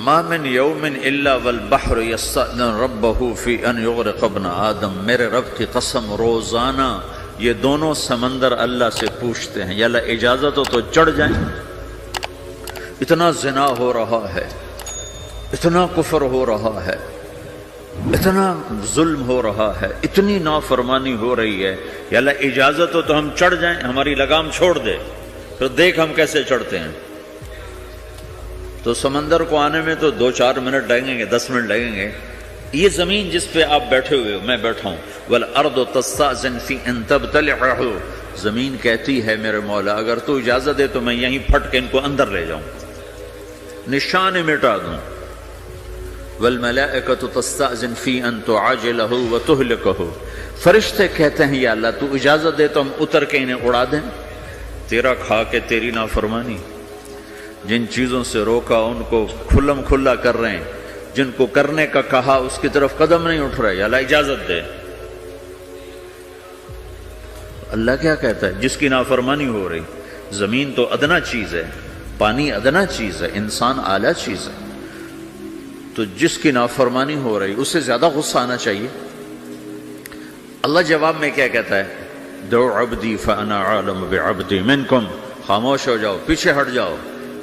ما من یوم الا والبحر یستأذن ربہ فی ان یغرق ابن آدم، میرے رب کی قسم روزانہ یہ دونوں سمندر اللہ سے پوچھتے ہیں یا اللہ اجازت ہو تو چڑھ جائیں۔ اتنا زنا ہو رہا ہے، اتنا کفر ہو رہا ہے، اتنا ظلم ہو رہا ہے، اتنی نافرمانی ہو رہی ہے، یا اللہ اجازت ہو تو ہم چڑھ جائیں، ہماری لگام چھوڑ دے، پھر دیکھ ہم کیسے چڑھتے ہیں۔ تو سمندر کو آنے میں تو 2-4 منٹ لگیں گے، 10 منٹ لگیں گے۔ یہ زمین جس پہ آپ بیٹھے ہوئے ہو، میں بیٹھا ہوں، وَالْأَرْضُ تَسْتَأْذِنُ فِي أَن تَبْتَلِعَهُ، زمین کہتی ہے میرے مولا اگر تو اجازت دے تو میں یہیں پھٹ کے ان کو اندر لے جاؤں، نشان مٹا دوں۔ وَالْمَلَائِكَةُ تَسْتَأْذِنُ فِي أَن تُعَاجِلَهُ وَتُهْلِكَهُ، فرشتے کہتے ہیں یا اللہ تو اجازت دے تو ہم اتر کے انہیں اڑا دیں۔ تیرا کھا کے تیری نافرمانی، جن چیزوں سے روکا ان کو کھلم کھلا کر رہے ہیں، جن کو کرنے کا کہا اس کی طرف قدم نہیں اٹھ رہے، یا اللہ اجازت دے۔ اللہ کیا کہتا ہے؟ جس کی نافرمانی ہو رہی، زمین تو ادنا چیز ہے، پانی ادنا چیز ہے، انسان اعلیٰ چیز ہے، تو جس کی نافرمانی ہو رہی اس سے زیادہ غصہ آنا چاہیے۔ اللہ جواب میں کیا کہتا ہے؟ دعو عبدی فانا عالم بعبدی منکم، خاموش ہو جاؤ، پیچھے ہٹ جاؤ،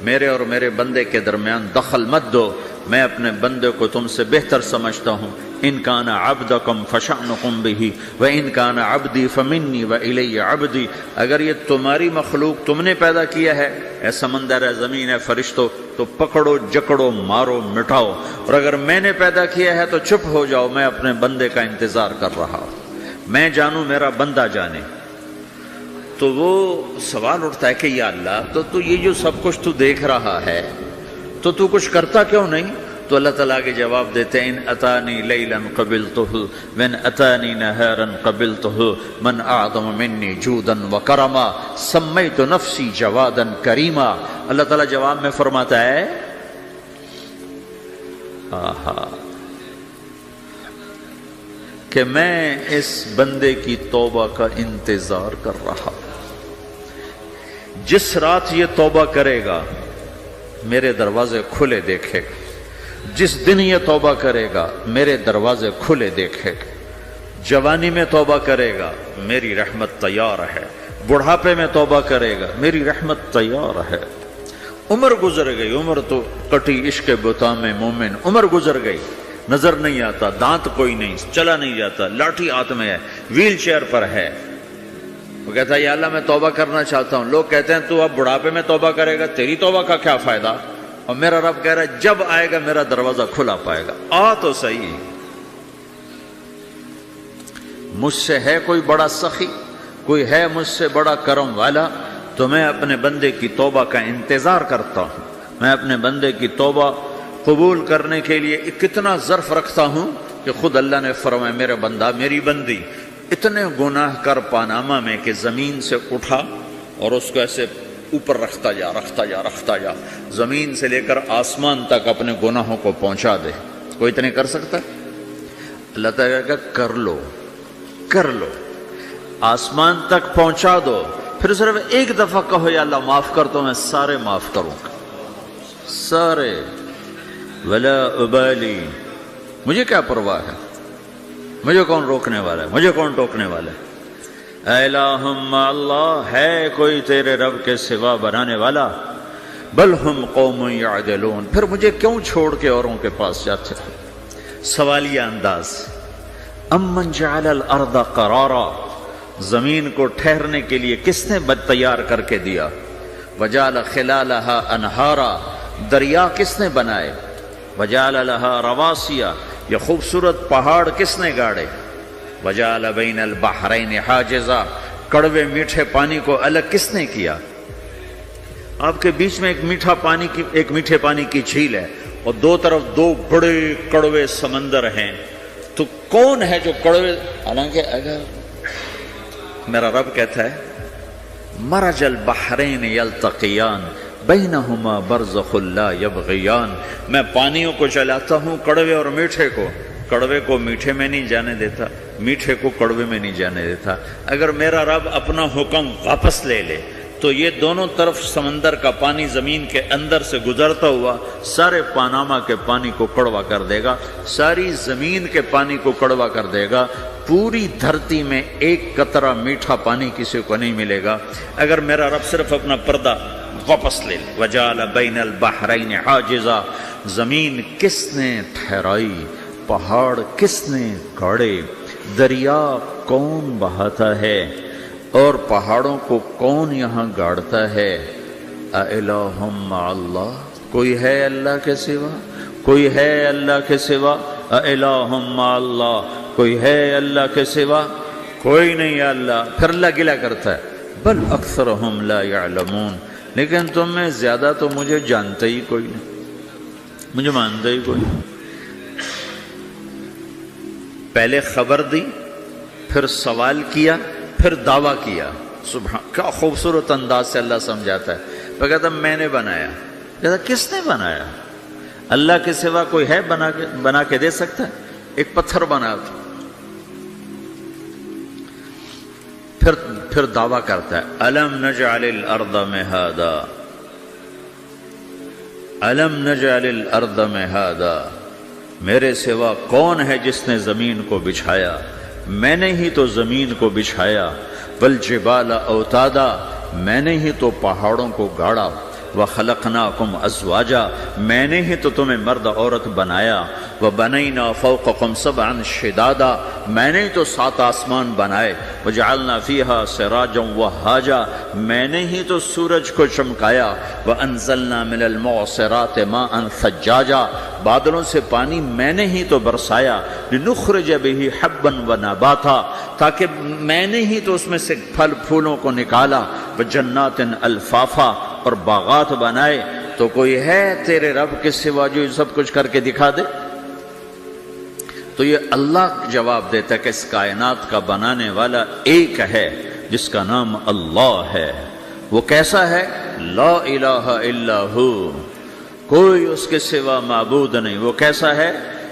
میرے اور میرے بندے کے درمیان دخل مت دو، میں اپنے بندے کو تم سے بہتر سمجھتا ہوں۔ ان کان عبدکم فشأنکم بہ وان کان عبدی فمنی والی عبدی، اگر یہ تمہاری مخلوق تم نے پیدا کیا ہے، اے سمندر ہے، زمین ہے، فرشتوں، تو پکڑو جکڑو مارو مٹاؤ، اور اگر میں نے پیدا کیا ہے تو چپ ہو جاؤ، میں اپنے بندے کا انتظار کر رہا ہوں، میں جانوں میرا بندہ جانے۔ تو وہ سوال اٹھتا ہے کہ یا اللہ تو یہ جو سب کچھ تو دیکھ رہا ہے تو کچھ کرتا کیوں نہیں؟ تو اللہ تعالیٰ کے جواب دیتے ہیں ان اتانی لیلا قبلتہ من اتانی نہارا قبلتہ من اعظم منی جودا وکرما سمیت نفسی جوادا کریما۔ اللہ تعالیٰ جواب میں فرماتا ہے کہ میں اس بندے کی توبہ کا انتظار کر رہا، جس رات یہ توبہ کرے گا میرے دروازے کھلے دیکھے گا، جس دن یہ توبہ کرے گا میرے دروازے کھلے دیکھے گا، جوانی میں توبہ کرے گا میری رحمت تیار ہے، بڑھاپے میں توبہ کرے گا میری رحمت تیار ہے۔ عمر گزر گئی، عمر تو کٹی عشق بتا میں مومن، عمر گزر گئی، نظر نہیں آتا، دانت کوئی نہیں، چلا نہیں جاتا، لاٹھی ہاتھ میں ہے، ویل چیئر پر ہے، وہ کہتا ہے یا اللہ میں توبہ کرنا چاہتا ہوں۔ لوگ کہتے ہیں تو اب بڑھاپے میں توبہ کرے گا، تیری توبہ کا کیا فائدہ؟ اور میرا رب کہہ رہا ہے جب آئے گا میرا دروازہ کھلا پائے گا، آ تو صحیح۔ مجھ سے ہے کوئی بڑا سخی، کوئی ہے مجھ سے بڑا کرم والا، تو میں اپنے بندے کی توبہ کا انتظار کرتا ہوں، میں اپنے بندے کی توبہ قبول کرنے کے لیے کتنا ظرف رکھتا ہوں کہ خود اللہ نے فرمایا میرے بندہ میری بندی اتنے گناہ کر پاناما میں کہ زمین سے اٹھا اور اس کو ایسے اوپر رکھتا جا، زمین سے لے کر آسمان تک اپنے گناہوں کو پہنچا دے۔ کوئی اتنے کر سکتا ہے؟ اللہ تعالیٰ کا کر لو، آسمان تک پہنچا دو، پھر صرف ایک دفعہ کہو یا اللہ معاف کر تو میں سارے معاف کروں گا، سارے، ولا ابالی، مجھے کیا پرواہ ہے، مجھے کون روکنے والا ہے، مجھے کون ٹوکنے والا ہے۔ اے الہم اللہ، ہے کوئی تیرے رب کے سوا بنانے والا؟ بل ہم قوم یعدلون، پھر مجھے کیوں چھوڑ کے اوروں کے پاس جاتے ہیں؟ سوالیہ انداز۔ امن جعل الارض قرارا، زمین کو ٹھہرنے کے لیے کس نے تیار کر کے دیا؟ وجعل خلالہا انہارا، دریا کس نے بنائے؟ وجعل لہا رواسیا، یہ خوبصورت پہاڑ کس نے گاڑے؟ وجعل بین البحرین حاجزا، کڑوے میٹھے پانی کو الگ کس نے کیا؟ آپ کے بیچ میں ایک میٹھے پانی کی جھیل ہے اور دو طرف دو بڑے کڑوے سمندر ہیں، تو کون ہے جو کڑوے؟ حالانکہ اگر میرا رب کہتا ہے مرج البحرین یلتقیان بینہما برزخ لا یبغیان، میں پانیوں کو چلاتا ہوں، کڑوے اور میٹھے کو، کڑوے کو میٹھے میں نہیں جانے دیتا، میٹھے کو کڑوے میں نہیں جانے دیتا۔ اگر میرا رب اپنا حکم واپس لے لے تو تو یہ دونوں طرف سمندر کا پانی زمین کے اندر سے گزرتا ہوا سارے پاناما کے پانی کو کڑوا کر دے گا، ساری زمین کے پانی کو کڑوا کر دے گا، پوری دھرتی میں ایک قطرہ میٹھا پانی کسی کو نہیں ملے گا اگر میرا رب صرف اپنا پردہ واپس لے لے۔ وَجَعَلَ بَيْنَ الْبَحْرَيْنِ حَاجِزًا، زمین کس نے ٹھہرائی، پہاڑ کس نے گاڑے، دریا کون بہاتا ہے اور پہاڑوں کو کون یہاں گاڑتا ہے؟ اَإِلَٰهٌ مَّعَ اللَّهِ، کوئی ہے اللہ کے سوا؟ کوئی ہے اللہ کے سوا؟ اِلَٰهٌ مَّعَ اللَّهِ، کوئی ہے اللہ کے سوا؟ کوئی نہیں ہے اللہ۔ پھر اللہ گلہ کرتا ہے بل اکثرہم لا یعلمون، لیکن تم میں زیادہ تو مجھے جانتا ہی کوئی نہیں، مجھے مانتا ہی کوئی نہیں۔ پہلے خبر دی، پھر سوال کیا، پھر دعویٰ کیا۔ سبحان، کیا خوبصورت انداز سے اللہ سمجھاتا ہے۔ وہ کہتا میں نے بنایا، کہتا کس نے بنایا؟ اللہ کے سوا کوئی ہے بنا کے دے سکتا ہے؟ ایک پتھر بنا تھا۔ پھر دعویٰ کرتا ہے الم نجعل الارض مہادا، الم نجعل الارض مہادا، میرے سوا کون ہے جس نے زمین کو بچھایا؟ میں نے ہی تو زمین کو بچھایا۔ والجبال اوتادا، میں نے ہی تو پہاڑوں کو گاڑا۔ وخلقناکم ازواجا، میں نے ہی تو تمہیں مرد عورت بنایا۔ وبنینا فوقکم سبعا شدادا، میں نے ہی تو 7 آسمان بنائے۔ وجعلنا فیہا سراجا وہاجا، میں نے ہی تو سورج کو چمکایا۔ وانزلنا من المعصرات ماء ثجاجا، بادلوں سے پانی میں نے ہی تو برسایا۔ لنخرج به حبا ونباتا، تاکہ میں نے ہی تو اس میں سے پھل پھولوں کو نکالا۔ وجنات الفافا، اور باغات بنائے۔ تو کوئی ہے تیرے رب کے سوا جو سب کچھ کر کے دکھا دے؟ تو یہ اللہ جواب دیتا ہے کہ اس کائنات کا بنانے والا ایک ہے جس کا نام اللہ ہے۔ وہ کیسا ہے؟ لا الہ الا ہو، کوئی اس کے سوا معبود نہیں۔ وہ کیسا ہے؟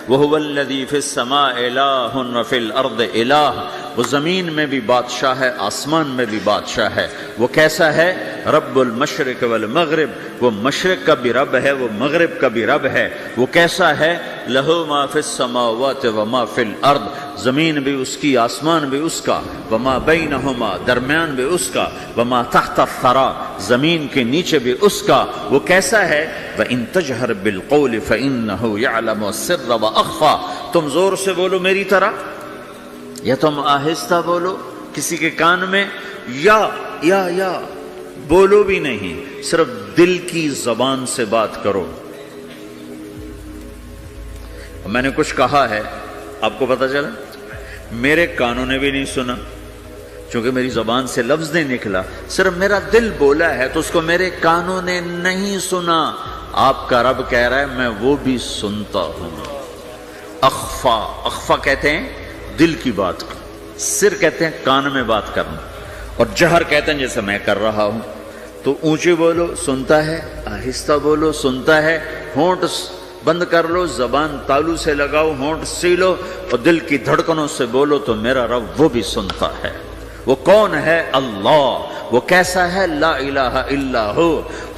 وَهُوَ الَّذِي فِي السَّمَاءِ إِلَٰهٌ وَفِي الْأَرْضِ إِلَٰهٌ، وہ زمین میں بھی بادشاہ ہے، آسمان میں بھی بادشاہ ہے۔ وہ کیسا ہے؟ رب المشرق والمغرب، وہ مشرق کا بھی رب ہے، وہ مغرب کا بھی رب ہے۔ وہ کیسا ہے؟ لَهُ مَا فِي السَّمَاوَاتِ وَمَا فِي الْأَرْضِ، زمین بھی اس کی، آسمان بھی اس کا۔ وَمَا بَيْنَهُمَا، درمیان بھی اس کا۔ وَمَا تَحْتَ الثَّرَىٰ، زمین کے نیچے بھی اس کا۔ وہ کیسا ہے؟ وَإِن تَجْهَرْ بِالْقَوْلِ فَإِنَّهُ يَعْلَمُ السِّرَّ وَأَخْفَىٰ، تم زور سے بولو میری طرح، یا تم آہستہ بولو کسی کے کان میں، یا بولو بھی نہیں، صرف دل کی زبان سے بات کرو۔ میں نے کچھ کہا ہے، آپ کو پتہ چلا؟ میرے کانوں نے بھی نہیں سنا، چونکہ میری زبان سے لفظ نہیں نکلا، صرف میرا دل بولا ہے تو اس کو میرے کانوں نے نہیں سنا۔ آپ کا رب کہہ رہا ہے میں وہ بھی سنتا ہوں۔ اخفا، اخفا کہتے ہیں دل کی بات کو، سر کہتے ہیں کان میں بات کرنا، اور جہر کہتے ہیں جیسے میں کر رہا ہوں۔ تو اونچی بولو سنتا ہے، آہستہ بولو سنتا ہے، ہونٹ بند کر لو، زبان تالو سے لگاؤ، ہونٹ سیلو اور دل کی دھڑکنوں سے بولو تو میرا رب وہ بھی سنتا ہے۔ وہ کون ہے؟ اللہ۔ وہ کیسا ہے؟ لا الہ الا ہو۔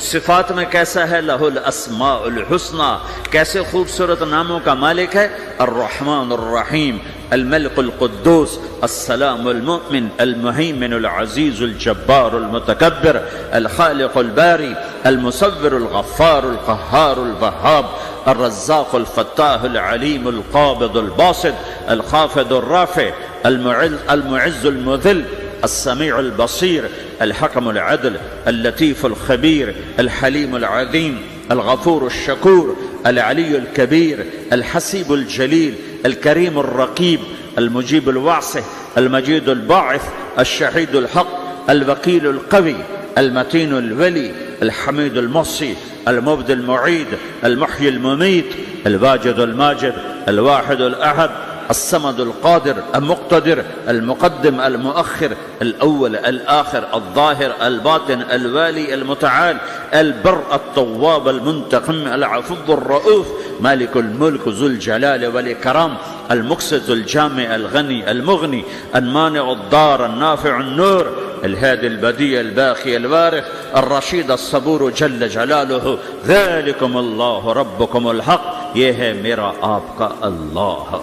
صفات میں کیسا ہے؟ لہ الاسماء الحسنی، کیسے خوبصورت ناموں کا مالک ہے؟ الرحمن الرحیم، الملک القدوس، السلام المؤمن، المہیمن العزیز الجبار المتکبر، الخالق الباری، المصور الغفار القہار الوہاب، الرزاق الفتاح العلیم القابض الباسط، الخافض الرافع، المعز المذل، السميع البصير، الحكم العدل، اللطيف الخبير، الحليم العظيم، الغفور الشكور، العلي الكبير، الحسيب الجليل، الكريم الرقيب، المجيب الواسع، المجيد الباعث، الشهيد الحق، الوكيل القوي، المتين الولي، الحميد المحصي، المبدي المعيد، المحيي المميت، الواجد الماجد، الواحد الأحد، الصمد القادر المقتدر، المقدم المؤخر، الأول الآخر، الظاهر الباطن، الوالي المتعال، البر التواب المنتقم، العفو الرؤوف، مالك الملك ذو الجلال والإكرام، المقسط الجامع الغني المغني، المانع الضار النافع النور، الهادي البديع الباقي الوارث الرشيد الصبور جل جلالہ ذلكم اللہ ربكم الحق، یہ ہے میرا آپ کا اللہ۔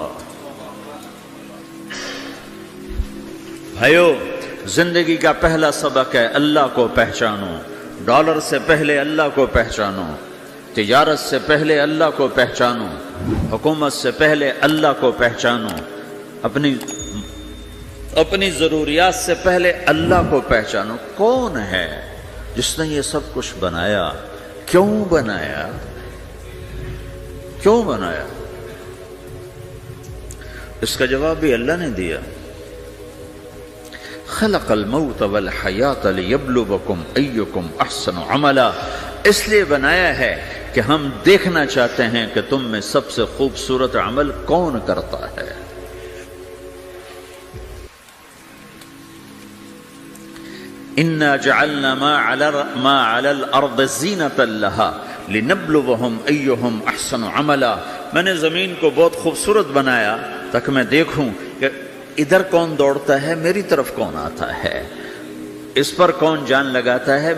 بھائیو، زندگی کا پہلا سبق ہے اللہ کو پہچانو۔ ڈالر سے پہلے اللہ کو پہچانو، تجارت سے پہلے اللہ کو پہچانو، حکومت سے پہلے اللہ کو پہچانو، اپنی ضروریات سے پہلے اللہ کو پہچانو۔ کون ہے جس نے یہ سب کچھ بنایا؟ کیوں بنایا؟ کیوں بنایا؟ اس کا جواب بھی اللہ نے دیا۔ خلق الموت والحیات لیبلوکم ایکم احسن عملا، اس لیے بنایا ہے کہ ہم دیکھنا چاہتے ہیں کہ تم میں سب سے خوبصورت عمل کون کرتا ہے۔ انا جعلنا ما علی الارض زینۃ لها لنبلوہم ایہم احسن عملا، میں نے زمین کو بہت خوبصورت بنایا تاکہ میں دیکھوں کہ ادھر کون دوڑتا ہے، میری طرف کون آتا ہے، اس پر کون جان لگاتا ہے،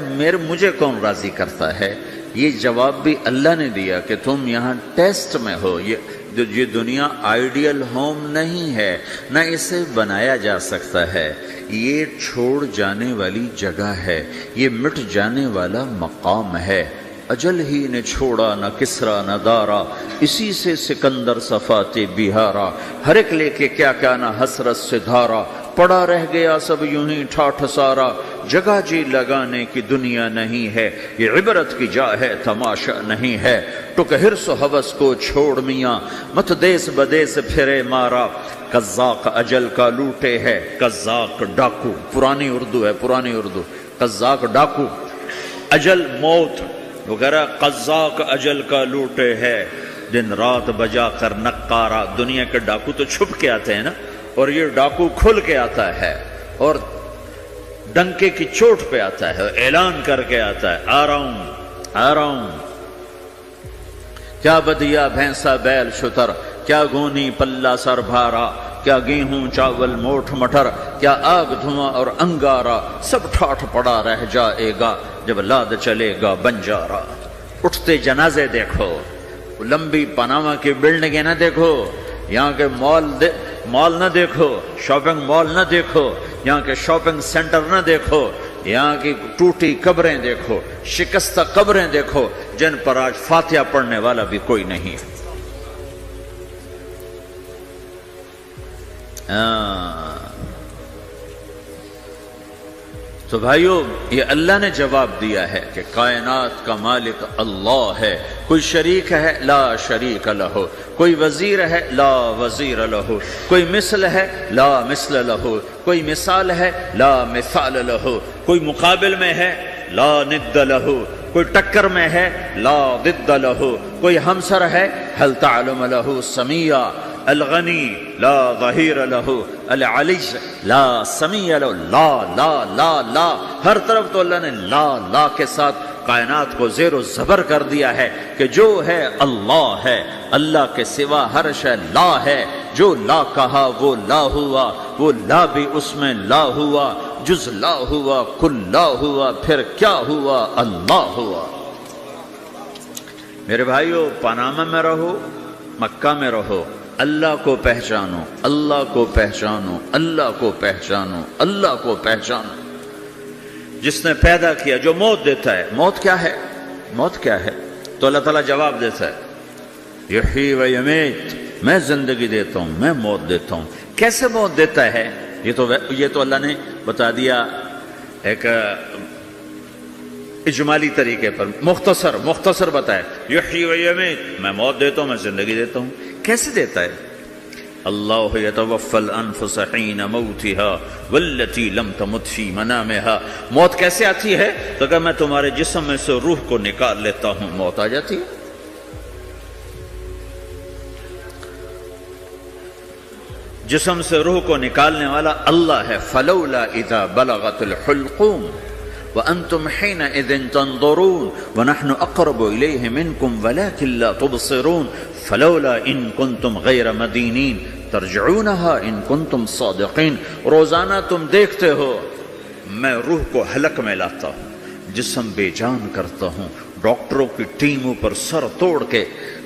مجھے کون راضی کرتا ہے۔ یہ جواب بھی اللہ نے دیا کہ تم یہاں ٹیسٹ میں ہو۔ یہ دنیا آئیڈیل ہوم نہیں ہے، نہ اسے بنایا جا سکتا ہے، یہ چھوڑ جانے والی جگہ ہے، یہ مٹ جانے والا مقام ہے۔ اجل ہی نے چھوڑا نہ کسرا نہ دارا، اسی سے سکندر صفات بہارا، ہر ایک لے کے کیا کیا نہ حسرت سے دھارا، پڑا رہ گیا سب یوں ہی ٹھاٹھ سارا، جگہ جی لگانے کی دنیا نہیں ہے، یہ عبرت کی جا ہے تماشا نہیں ہے، ٹک حرص و حوث کو چھوڑ میاں، مت دیس بدیس پھرے مارا، قزاق اجل کا لوٹے ہے، قزاق ڈاکو، پرانی اردو ہے، پرانی اردو، قزاق ڈاکو، اجل موت وغیرہ، قزاق اجل کا لوٹے ہے، دن رات بجا کر نقارا۔ دنیا کے ڈاکو تو چھپ کے آتے ہیں نا، اور یہ ڈاکو کھل کے آتا ہے اور ڈنکے کی چوٹ پہ آتا ہے، اعلان کر کے آتا ہے، آ رہا ہوں آ رہا ہوں۔ کیا بدیا بھینسا بیل شتر، کیا گونی پلہ سر بھارا، کیا گیہوں چاول موٹھ مٹر، کیا آگ دھواں اور انگارا، سب ٹھاٹھ پڑا رہ جائے گا جب لاد چلے گا بنجارا۔ اٹھتے جنازے دیکھو، لمبی پاناما کی بلڈنگیں نہ دیکھو، یہاں کے مال نہ دیکھو، شاپنگ مال نہ دیکھو، یہاں کے شاپنگ سینٹر نہ دیکھو، یہاں کی ٹوٹی قبریں دیکھو، شکستہ قبریں دیکھو، جن پر آج فاتحہ پڑھنے والا بھی کوئی نہیں ہے۔ تو بھائیو، یہ اللہ نے جواب دیا ہے کہ کائنات کا مالک اللہ ہے، کوئی شریک ہے لا شریک لہ، کوئی وزیر ہے لا وزیر لہ، کوئی مثل ہے لا مثل لہ، کوئی مثال ہے لا مثال لہ، کوئی مقابل میں ہے لا ند لہ، کوئی ٹکر میں ہے لا ضد لہ، کوئی ہمسر ہے هل تعلم لہ سمیہ، الغنی لا ظہیر لہ، العلی لا سمیع لہ، لا لا لا لا، ہر طرف تو اللہ نے لا لا کے ساتھ کائنات کو زیر و زبر کر دیا ہے کہ جو ہے اللہ ہے، اللہ کے سوا ہر شے لا ہے، جو لا کہا وہ لا ہوا، وہ لا بھی اس میں لا ہوا، جز لا ہوا کل لا ہوا، پھر کیا ہوا؟ اللہ ہوا۔ میرے بھائیو، پاناما میں رہو، مکہ میں رہو، اللہ کو پہچانو، اللہ کو پہچانو، اللہ کو پہچانو، اللہ کو پہچانو۔ جس نے پیدا کیا، جو موت دیتا ہے، موت کیا ہے؟ موت کیا ہے؟ تو اللہ تعالیٰ جواب دیتا ہے، یحیی و یمیت، میں زندگی دیتا ہوں، میں موت دیتا ہوں۔ کیسے موت دیتا ہے؟ یہ تو اللہ نے بتا دیا ایک اجمالی طریقے پر، مختصر بتایا، یحیی و یمیت، میں موت دیتا ہوں، میں زندگی دیتا ہوں۔ کیسے دیتا ہے؟ اللہ یتوفی الانفس حین موتها والتی لم تمت فی منامها۔ موت کیسے آتی ہے؟ تو کہ میں تمہارے جسم میں سے روح کو نکال لیتا ہوں، موت آ جاتی ہے۔ جسم سے روح کو نکالنے والا اللہ ہے۔ فلولا اذا بلغت الحلقوم وانتم حينئذ تنظرون ونحن اقرب اليه منكم ولكن لا تبصرون فلولا ان كنتم غير مدينين ترجعونها ان كنتم صادقين۔ روزانہ تم دیکھتے ہو میں روح کو حلق میں لاتا ہوں، جسم بے جان کرتا ہوں، ڈاکٹروں کی ٹیم اوپر سر توڑ کے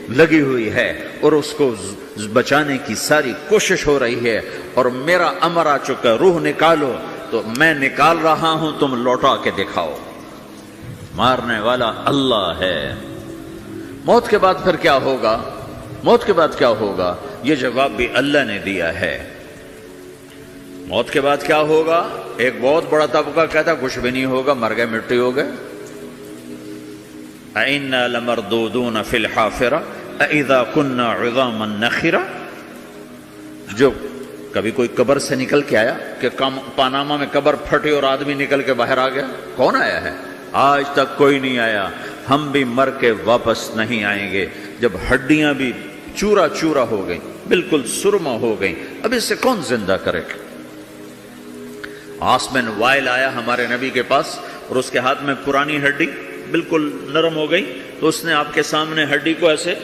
لگی ہوئی ہے اور اس کو بچانے کی ساری کوشش ہو رہی ہے، اور میرا امر آ چکا، روح نکالو، تو میں نکال رہا ہوں، تم لوٹا کے دکھاؤ۔ مارنے والا اللہ ہے۔ موت کے بعد پھر کیا ہوگا؟ موت کے بعد کیا ہوگا؟ یہ جواب بھی اللہ نے دیا ہے۔ موت کے بعد کیا ہوگا؟ ایک بہت بڑا طبقہ کہتا کچھ بھی نہیں ہوگا، مر گئے، مٹی ہو گئے۔ اَإِنَّا لَمَرْدُودُونَ فِي الْحَافِرَةِ اَإِذَا كُنَّا عِظَامًا نَخِرَةً۔ جو کبھی کوئی قبر سے نکل کے آیا کہ پاناما میں قبر پھٹی اور آدمی نکل کے باہر آ گیا؟ کون آیا ہے؟ آج تک کوئی نہیں آیا۔ ہم بھی مر کے واپس نہیں آئیں گے۔ جب ہڈیاں بھی چورا چورا ہو گئیں، بالکل سرما ہو گئیں، اب اس سے کون زندہ کرے گا؟ عاص بن وائل آیا ہمارے نبی کے پاس اور اس کے ہاتھ میں پرانی ہڈی بالکل نرم ہو گئی، تو اس نے آپ کے سامنے ہڈی کو ایسے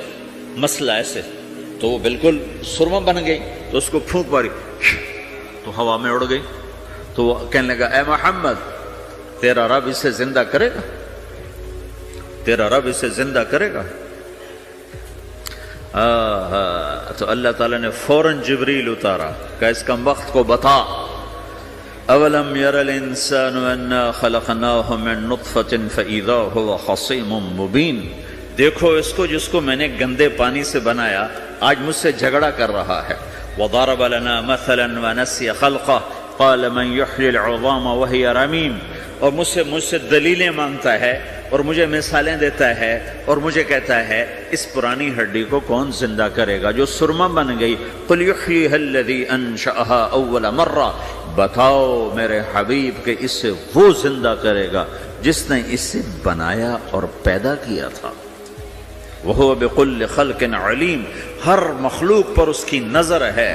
مسلا، ایسے، تو وہ بالکل سرما بن گئی، تو اس کو پھونک ماری تو ہوا میں اڑ گئی۔ تو وہ کہنے لگا اے محمد، تیرا رب اسے زندہ کرے گا؟ تیرا رب اسے زندہ کرے گا؟ تو اللہ تعالیٰ نے فوراً جبریل اتارا کہ اس کا وقت کو بتا۔ اولم یر الانسان انا خلقناہ من نطفۃ فاذا هو خصیم مبین۔ دیکھو اس کو جس کو میں نے گندے پانی سے بنایا، آج مجھ سے جھگڑا کر رہا ہے۔ وضرب لنا مثلا ونسی خلقہ قال من یحیی العظام وہی رمیم۔ اور مجھ سے دلیلیں مانگتا ہے اور مجھے مثالیں دیتا ہے اور مجھے کہتا ہے اس پرانی ہڈی کو کون زندہ کرے گا جو سرما بن گئی؟ قل یحییھا الذی انشأھا اول مرہ۔ بتاؤ میرے حبیب کہ اسے وہ زندہ کرے گا جس نے اسے بنایا اور پیدا کیا تھا۔ وہو بکل خلق علیم۔ ہر مخلوق پر اس کی نظر ہے،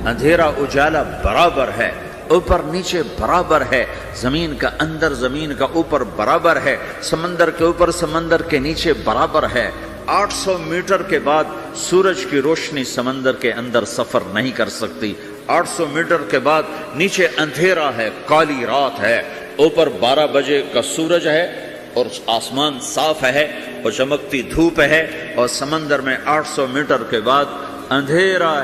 اندھیرا اجالا برابر ہے، اوپر نیچے برابر ہے، زمین کا اندر زمین کا اوپر برابر ہے، سمندر کے اوپر سمندر کے نیچے برابر ہے۔ 800 میٹر کے بعد سورج کی روشنی سمندر کے اندر سفر نہیں کر سکتی۔ 800 میٹر کے بعد نیچے اندھیرا ہے، کالی رات ہے، اوپر 12 بجے کا سورج ہے اور آسمان صاف ہے اور چمکتی دھوپ ہے، اور سمندر میں 800 میٹر کے بعد اندھیرا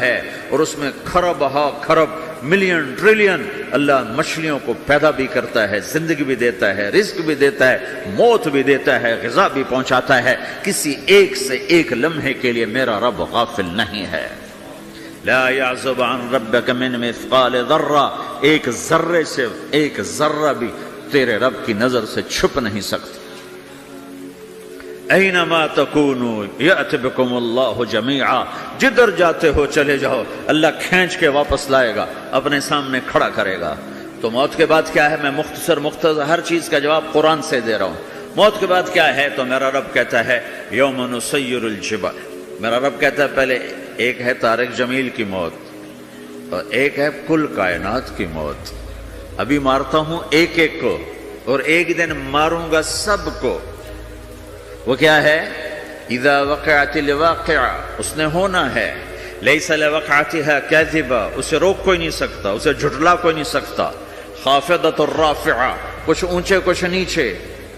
ہے اور اس میں کھرب ہا کھرب ملین ٹریلین اللہ مچھلیوں کو پیدا بھی کرتا ہے، زندگی بھی دیتا ہے، رزق بھی دیتا ہے، موت بھی دیتا ہے، غذا بھی پہنچاتا ہے۔ کسی ایک سے ایک لمحے کے لیے میرا رب غافل نہیں ہے۔ لا يعزب عن ربك من مثقال ذرہ، ایک ذرے سے ایک ذرہ بھی تیرے رب کی نظر سے چھپ نہیں سکتا۔ اینما تکونوا یأت بکم اللہ جمیعا، جدھر جاتے ہو چلے جاؤ، اللہ کھینچ کے واپس لائے گا، اپنے سامنے کھڑا کرے گا۔ تو موت کے بعد کیا ہے؟ میں مختصر ہر چیز کا جواب قرآن سے دے رہا ہوں۔ موت کے بعد کیا ہے؟ تو میرا رب کہتا ہے یوم نسیر الجبال۔ میرا رب کہتا ہے پہلے ایک ہے طارق جمیل کی موت اور ایک ہے کل کائنات کی موت۔ ابھی مارتا ہوں ایک ایک کو اور ایک دن ماروں گا سب کو۔ وہ کیا ہے؟ اذا وقعت الواقعہ، اس نے ہونا ہے۔ لیس لوقعتها کاذبہ، اسے روک کوئی نہیں سکتا، اسے جھٹلا کوئی نہیں سکتا۔ خافضۃ الرافعہ، کچھ اونچے کچھ نیچے۔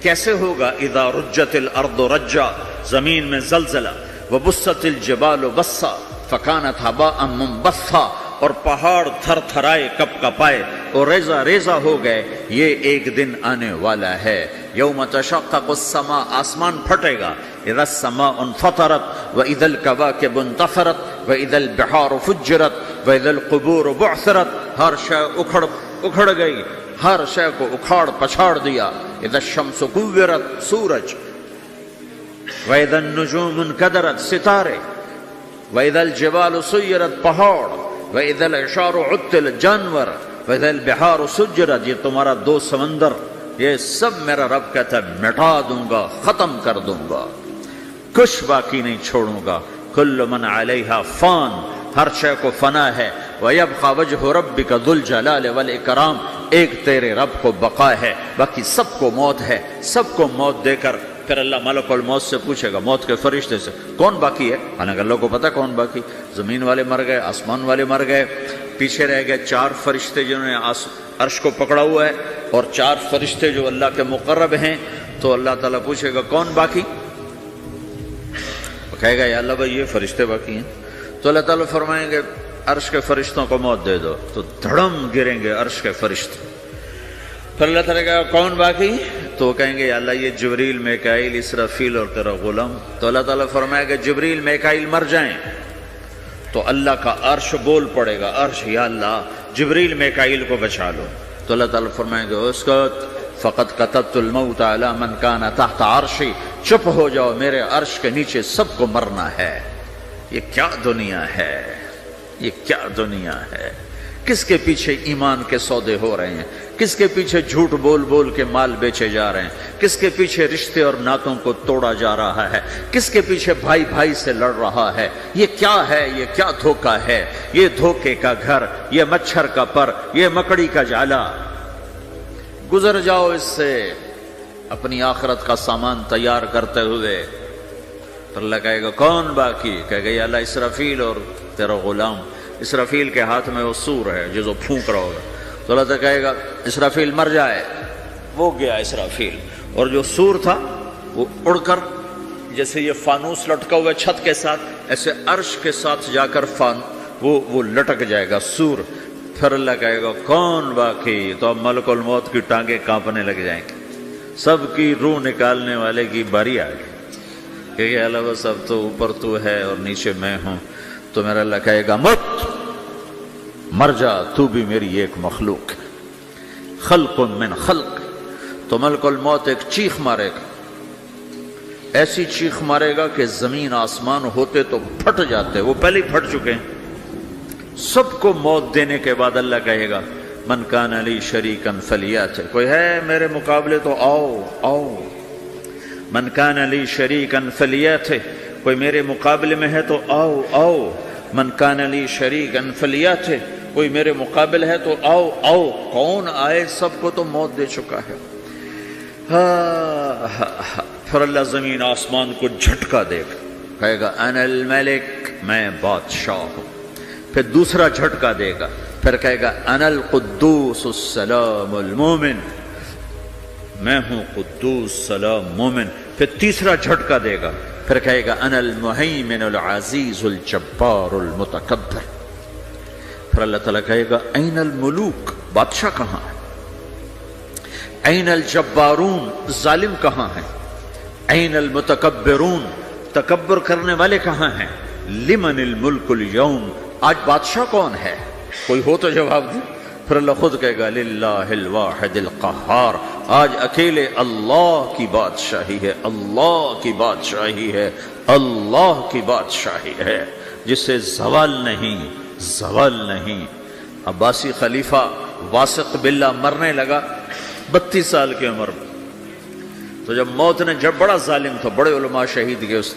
کیسے ہوگا؟ اذا رجت الارض رجا، زمین میں زلزلہ۔ وبست الجبال بسا فکانت ہباء منبثا، اور پہاڑ تھر تھرائے کپ کپائے اور ریزہ ریزہ ہو گئے۔ یہ ایک دن آنے والا ہے۔ یوم تشقق السماء، آسمان پھٹے گا۔ اذا السماء انفطرت واذا الكواكب انتثرت واذا البحار فجرت واذا القبور بعثرت، ہر شے اکھڑ گئی، ہر شے کو اکھاڑ پچھاڑ دیا۔ اذا الشمس كورت، سورج۔ واذا النجوم انكدرت، ستارے۔ واذا الجبال سيرت، پہاڑ۔ واذا العشار عطلت، جانور۔ واذا البحار سجرت، یہ تمہارا دو سمندر، یہ سب میرا رب کہتا ہے مٹا دوں گا، ختم کر دوں گا، کچھ باقی نہیں چھوڑوں گا۔ کل من علیہا فان، ہر شے کو فنا ہے۔ وَيَبْقَى وَجْهُ رَبِّكَ ذُو الْجَلَالِ وَالْإِكْرَامِ، ایک تیرے رب کو بقا ہے، باقی سب کو موت ہے۔ سب کو موت دے کر پھر اللہ ملک الموت سے پوچھے گا، موت کے فرشتے سے، کون باقی ہے؟ حالانکہ اللہ کو پتہ کون باقی۔ زمین والے مر گئے، آسمان والے مر گئے، پیچھے رہ گئے 4 فرشتے جنہوں نے عرش کو پکڑا ہوا ہے اور 4 فرشتے جو اللہ کے مقرب ہیں، تو اللہ تعالیٰ پوچھے گا کون باقی؟ وہ کہے گا یا اللہ بھائی یہ فرشتے باقی ہیں۔ تو اللہ تعالیٰ فرمائیں گے عرش کے فرشتوں کو موت دے دو، تو دھڑم گریں گے عرش کے فرشتے۔ پھر اللہ تعالیٰ کہے گا کون باقی؟ تو وہ کہیں گے یا اللہ یہ جبریل، میکائیل، اسرافیل اور تیرا غلام۔ تو اللہ تعالیٰ فرمائے گا جبریل، میکائیل مر جائیں، تو اللہ کا عرش بول پڑے گا، عرش یا اللہ جبریل، میکائیل کو بچا لو۔ تو اللہ تعالیٰ فرمائیں گے اسکت فقط کتبت الموت علی من کان تحت عرشی، چپ ہو جاؤ، میرے عرش کے نیچے سب کو مرنا ہے۔ یہ کیا دنیا ہے، یہ کیا دنیا ہے؟ کس کے پیچھے ایمان کے سودے ہو رہے ہیں؟ کس کے پیچھے جھوٹ بول بول کے مال بیچے جا رہے ہیں؟ کس کے پیچھے رشتے اور ناتوں کو توڑا جا رہا ہے؟ کس کے پیچھے بھائی بھائی سے لڑ رہا ہے؟ یہ کیا ہے؟ یہ کیا دھوکہ ہے؟ یہ دھوکے کا گھر، یہ مچھر کا پر، یہ مکڑی کا جالا۔ گزر جاؤ اس سے اپنی آخرت کا سامان تیار کرتے ہوئے۔ تو اللہ کہے گا کون باقی؟ کہے گا یا اللہ اسرافیل اور تیرا غلام۔ اسرافیل کے ہاتھ میں وہ سور ہے جو پھونک رہا ہوگا۔ تو اللہ تعالیٰ کہے گا اسرافیل مر جائے، وہ گیا اسرافیل، اور جو سور تھا وہ اڑ کر جیسے یہ فانوس لٹکا ہوا چھت کے ساتھ، ایسے عرش کے ساتھ جا کر وہ لٹک جائے گا سور۔ پھر اللہ کہے گا کون باقی؟ تو اب ملک الموت کی ٹانگیں کانپنے لگ جائیں گی، سب کی روح نکالنے والے کی باری آ گئی کہ اللہ بس اب تو اوپر تو ہے اور نیچے میں ہوں۔ تو میرا اللہ کہے گا مت، مر جا، تو بھی میری ایک مخلوق ہے، خلق من خلق۔ تو ملک الموت ایک چیخ مارے گا، ایسی چیخ مارے گا کہ زمین آسمان ہوتے تو پھٹ جاتے، وہ پہلے ہی پھٹ چکے ہیں۔ سب کو موت دینے کے بعد اللہ کہے گا من کان لی شریکا فلیات، کوئی ہے میرے مقابلے تو آؤ آؤ۔ من کان لی شریکا فلیات، کوئی میرے مقابلے میں ہے تو آؤ آؤ۔ من کان لی شریکا فلیات، کوئی میرے مقابل ہے تو آؤ آؤ۔ کون آئے؟ سب کو تو موت دے چکا ہے۔ پھر اللہ زمین آسمان کو جھٹکا دے گا، کہے گا انا الملک، میں بادشاہ ہوں۔ پھر دوسرا جھٹکا دے گا، پھر کہے گا انا القدوس السلام المومن، میں ہوں قدوس سلام مومن۔ پھر تیسرا جھٹکا دے گا، پھر کہے گا انا المہیمن العزیز الجبار المتکبر۔ پھر اللہ تعالیٰ کہے گا این الملوک، بادشاہ کہاں ہے؟ این الجبارون، ظالم کہاں ہیں؟ این المتکبرون، تکبر کرنے والے کہاں ہیں؟ لمن الملک اليوم، آج بادشاہ کون ہے؟ کوئی ہو تو جواب دے۔ پھر اللہ خود کہے گا للہ الواحد القہار، آج اکیلے اللہ کی بادشاہی ہے، اللہ کی بادشاہی ہے، اللہ کی بادشاہی ہے، جس سے زوال نہیں، زوال نہیں۔ عباسی خلیفہ واثق باللہ مرنے لگا 32 سال کی عمر میں۔ تو جب موت نے، جب بڑا ظالم تھا، بڑے علماء شہید گئے اس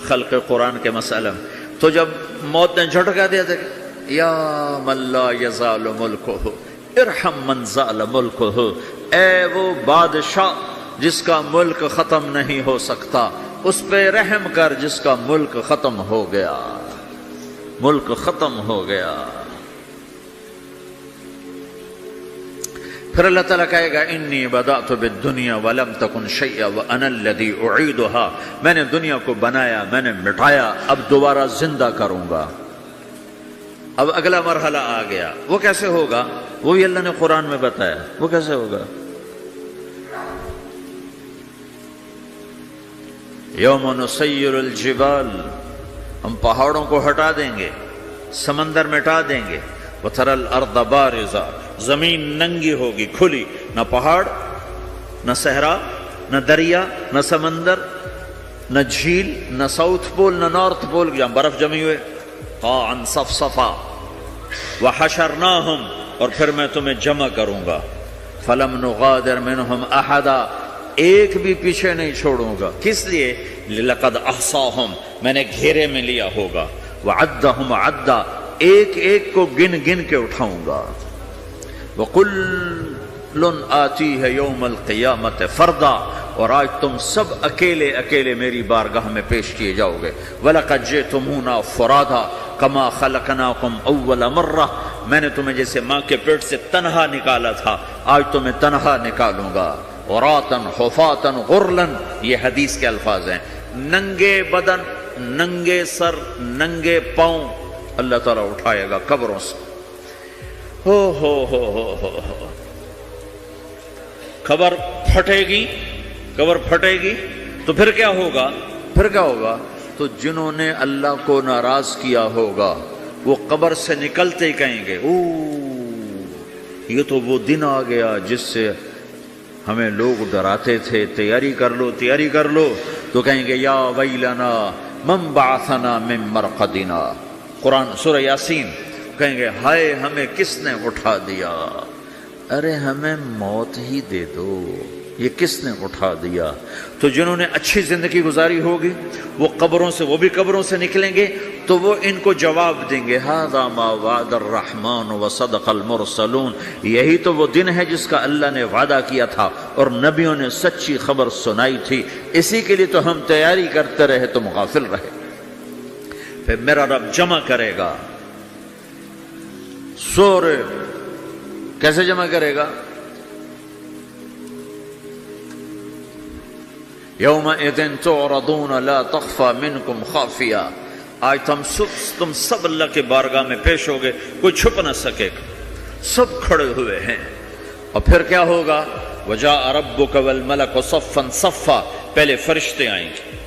خلق قرآن کے مسئلہ میں، تو جب موت نے جھٹکا دیا تھا یا من لا یزال ملکہ ارحم من زال ملکہ، اے وہ بادشاہ جس کا ملک ختم نہیں ہو سکتا، اس پہ رحم کر جس کا ملک ختم ہو گیا، ملک ختم ہو گیا۔ پھر اللہ تعالیٰ کہے گا انی بدأت بالدنیا ولم تکن شیئا وانا الذی اعیدھا، میں نے دنیا کو بنایا، میں نے مٹایا، اب دوبارہ زندہ کروں گا۔ اب اگلا مرحلہ آ گیا، وہ کیسے ہوگا؟ وہ بھی اللہ نے قرآن میں بتایا، وہ کیسے ہوگا؟ یوم نسیر الجبال، ہم پہاڑوں کو ہٹا دیں گے، سمندر مٹا دیں گے، وتری الارض بارزہ، زمین ننگی ہوگی، کھلی، نہ پہاڑ، نہ صحرا، نہ دریا، نہ سمندر، نہ جھیل، نہ ساؤتھ پول، نہ نارتھ پول، جہاں برف جمی ہوئے، قاعا صفصفا، وحشرناہم، اور پھر میں تمہیں جمع کروں گا، فلم نغادر منہم احدا، ایک بھی پیچھے نہیں چھوڑوں گا، کس لیے؟ لقد احصاہم، میں نے گھیرے میں لیا ہوگا، وعدہم عدا، ایک ایک کو گن گن کے اٹھاؤں گا، وَقُلٌّ آتِيهَ يَوْمَ الْقِيَامَةِ فَرْدًا، اور آج تم سب اکیلے اکیلے میری بارگاہ میں پیش کیے جاؤ گے۔ وَلَقَدْ جِئْتُمُونَا فُرَادًا كَمَا خَلَقْنَاكُمْ أَوَّلَ مَرَّةٍ، میں نے تمہیں جیسے ماں کے پیٹ سے تنہا نکالا تھا آج تمہیں تنہا نکالوں گا. عراطن حفاتن غرلن، یہ حدیث کے الفاظ ہیں. ننگے بدن، ننگے سر، ننگے پاؤں اللہ تعالیٰ اٹھائے گا قبروں سے. ہو خبر پھٹے گی، قبر پھٹے گی تو پھر کیا ہوگا؟ تو جنہوں نے اللہ کو ناراض کیا ہوگا وہ قبر سے نکلتے ہی کہیں گے یہ تو وہ دن آ گیا جس سے ہمیں لوگ ڈراتے تھے، تیاری کر لو. تو کہیں گے یا ویلنا من بعثنا من مرقدنا، قرآن سورہ یاسین. کہیں گے ہائے ہمیں کس نے اٹھا دیا. ارے ہمیں موت ہی دے دو، یہ کس نے اٹھا دیا؟ تو جنہوں نے اچھی زندگی گزاری ہوگی وہ بھی قبروں سے نکلیں گے تو وہ ان کو جواب دیں گے ھذا ما وعد الرحمن وصدق المرسلون، یہی تو وہ دن ہے جس کا اللہ نے وعدہ کیا تھا اور نبیوں نے سچی خبر سنائی تھی، اسی کے لیے تو ہم تیاری کرتے رہے، تم غافل رہے. پھر میرا رب جمع کرے گا سورے. کیسے جمع کرے گا؟ یومئذ تعرضون لا تخفى منکم خافیہ. آج تم سب اللہ کے بارگاہ میں پیش ہوگے، کوئی چھپ نہ سکے گا، سب کھڑے ہوئے ہیں. اور پھر کیا ہوگا؟ وجاء ربک والملک صفا صفا. پہلے فرشتے آئیں گے،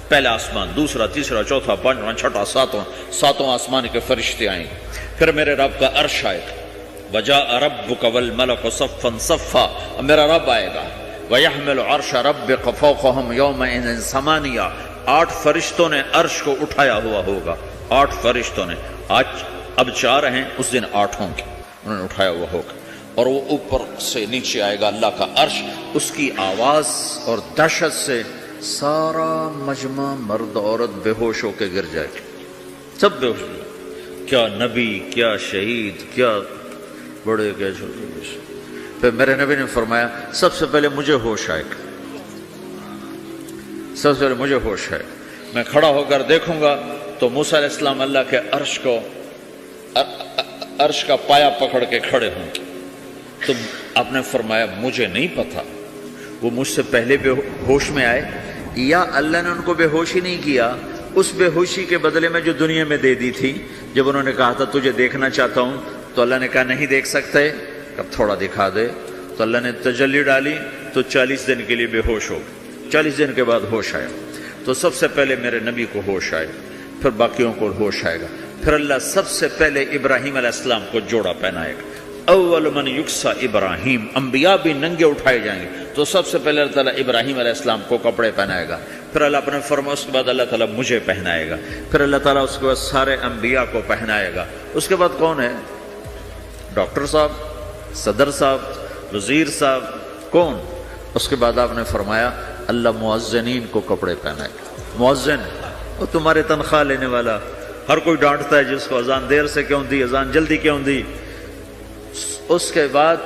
پہلا آسمان، دوسرا، تیسرا، چوتھا، پانچواں، چھٹا، ساتواں آسمان کے فرشتے آئیں گے. پھر میرے رب کا عرش آئے گا. وجاء ربک والملک صفا صفا، میرا رب آئے گا. وَيَحْمِلُ عَرْشَ رَبِّكَ فَوْقَهُمْ يَوْمَئِذٍ ثَمَانِيَةٌ. 8 فرشتوں نے عرش کو اٹھایا ہوا ہوگا. 8 فرشتوں نے، آج اب 4 ہیں، اس دن 8 ہوں گے، انہوں نے اٹھایا ہوا ہوگا. اور وہ اوپر سے نیچے آئے گا اللہ کا عرش. اس کی آواز اور دہشت سے سارا مجمع مرد عورت بے ہوش ہو کے گر جائے گا، سب بے ہوش. کیا نبی، کیا شہید، کیا بڑے، کیا چھوٹے. پھر میرے نبی نے فرمایا سب سے پہلے مجھے ہوش آئے گا، سب سے پہلے مجھے ہوش آئے گا. میں کھڑا ہو کر دیکھوں گا تو موسیٰ علیہ السلام اللہ کے عرش کا پایا پکڑ کے کھڑے ہوں گے. تو آپ نے فرمایا مجھے نہیں پتا وہ مجھ سے پہلے بے ہوش میں آئے یا اللہ نے ان کو بے ہوش ہی نہیں کیا. اس بے ہوشی کے بدلے میں جو دنیا میں دے دی تھی، جب انہوں نے کہا تھا تجھے دیکھنا چاہتا ہوں تو اللہ نے کہا نہیں دیکھ سکتے، اب تھوڑا دکھا دے. تو اللہ نے تجلی ڈالی تو 40 دن کے لیے بے ہوش ہو گئے. 40 دن کے بعد ہوش آیا. تو سب سے پہلے میرے نبی کو ہوش آئے، پھر باقیوں کو ہوش آئے گا. پھر اللہ سب سے پہلے ابراہیم علیہ السلام کو جوڑا پہنائے گا. اول من یکسا ابراہیم، انبیاء بھی ننگے اٹھائے جائیں گے تو سب سے پہلے اللہ تعالیٰ ابراہیم علیہ السلام کو کپڑے پہنائے گا. پھر اللہ اپنے فرما اس کے بعد اللہ تعالیٰ مجھے پہنائے گا. پھر اللہ تعالیٰ اس کے بعد سارے انبیاء کو پہنائے گا. اس کے بعد کون ہے؟ ڈاکٹر صاحب، صدر صاحب، وزیر صاحب، کون؟ اس کے بعد آپ نے فرمایا اللہ مؤذنین کو کپڑے پہنائے گا. مؤذن وہ تمہارے تنخواہ لینے والا، ہر کوئی ڈانٹتا ہے جس کو اذان دیر سے کیوں دی، اذان جلدی کیوں دی. اس کے بعد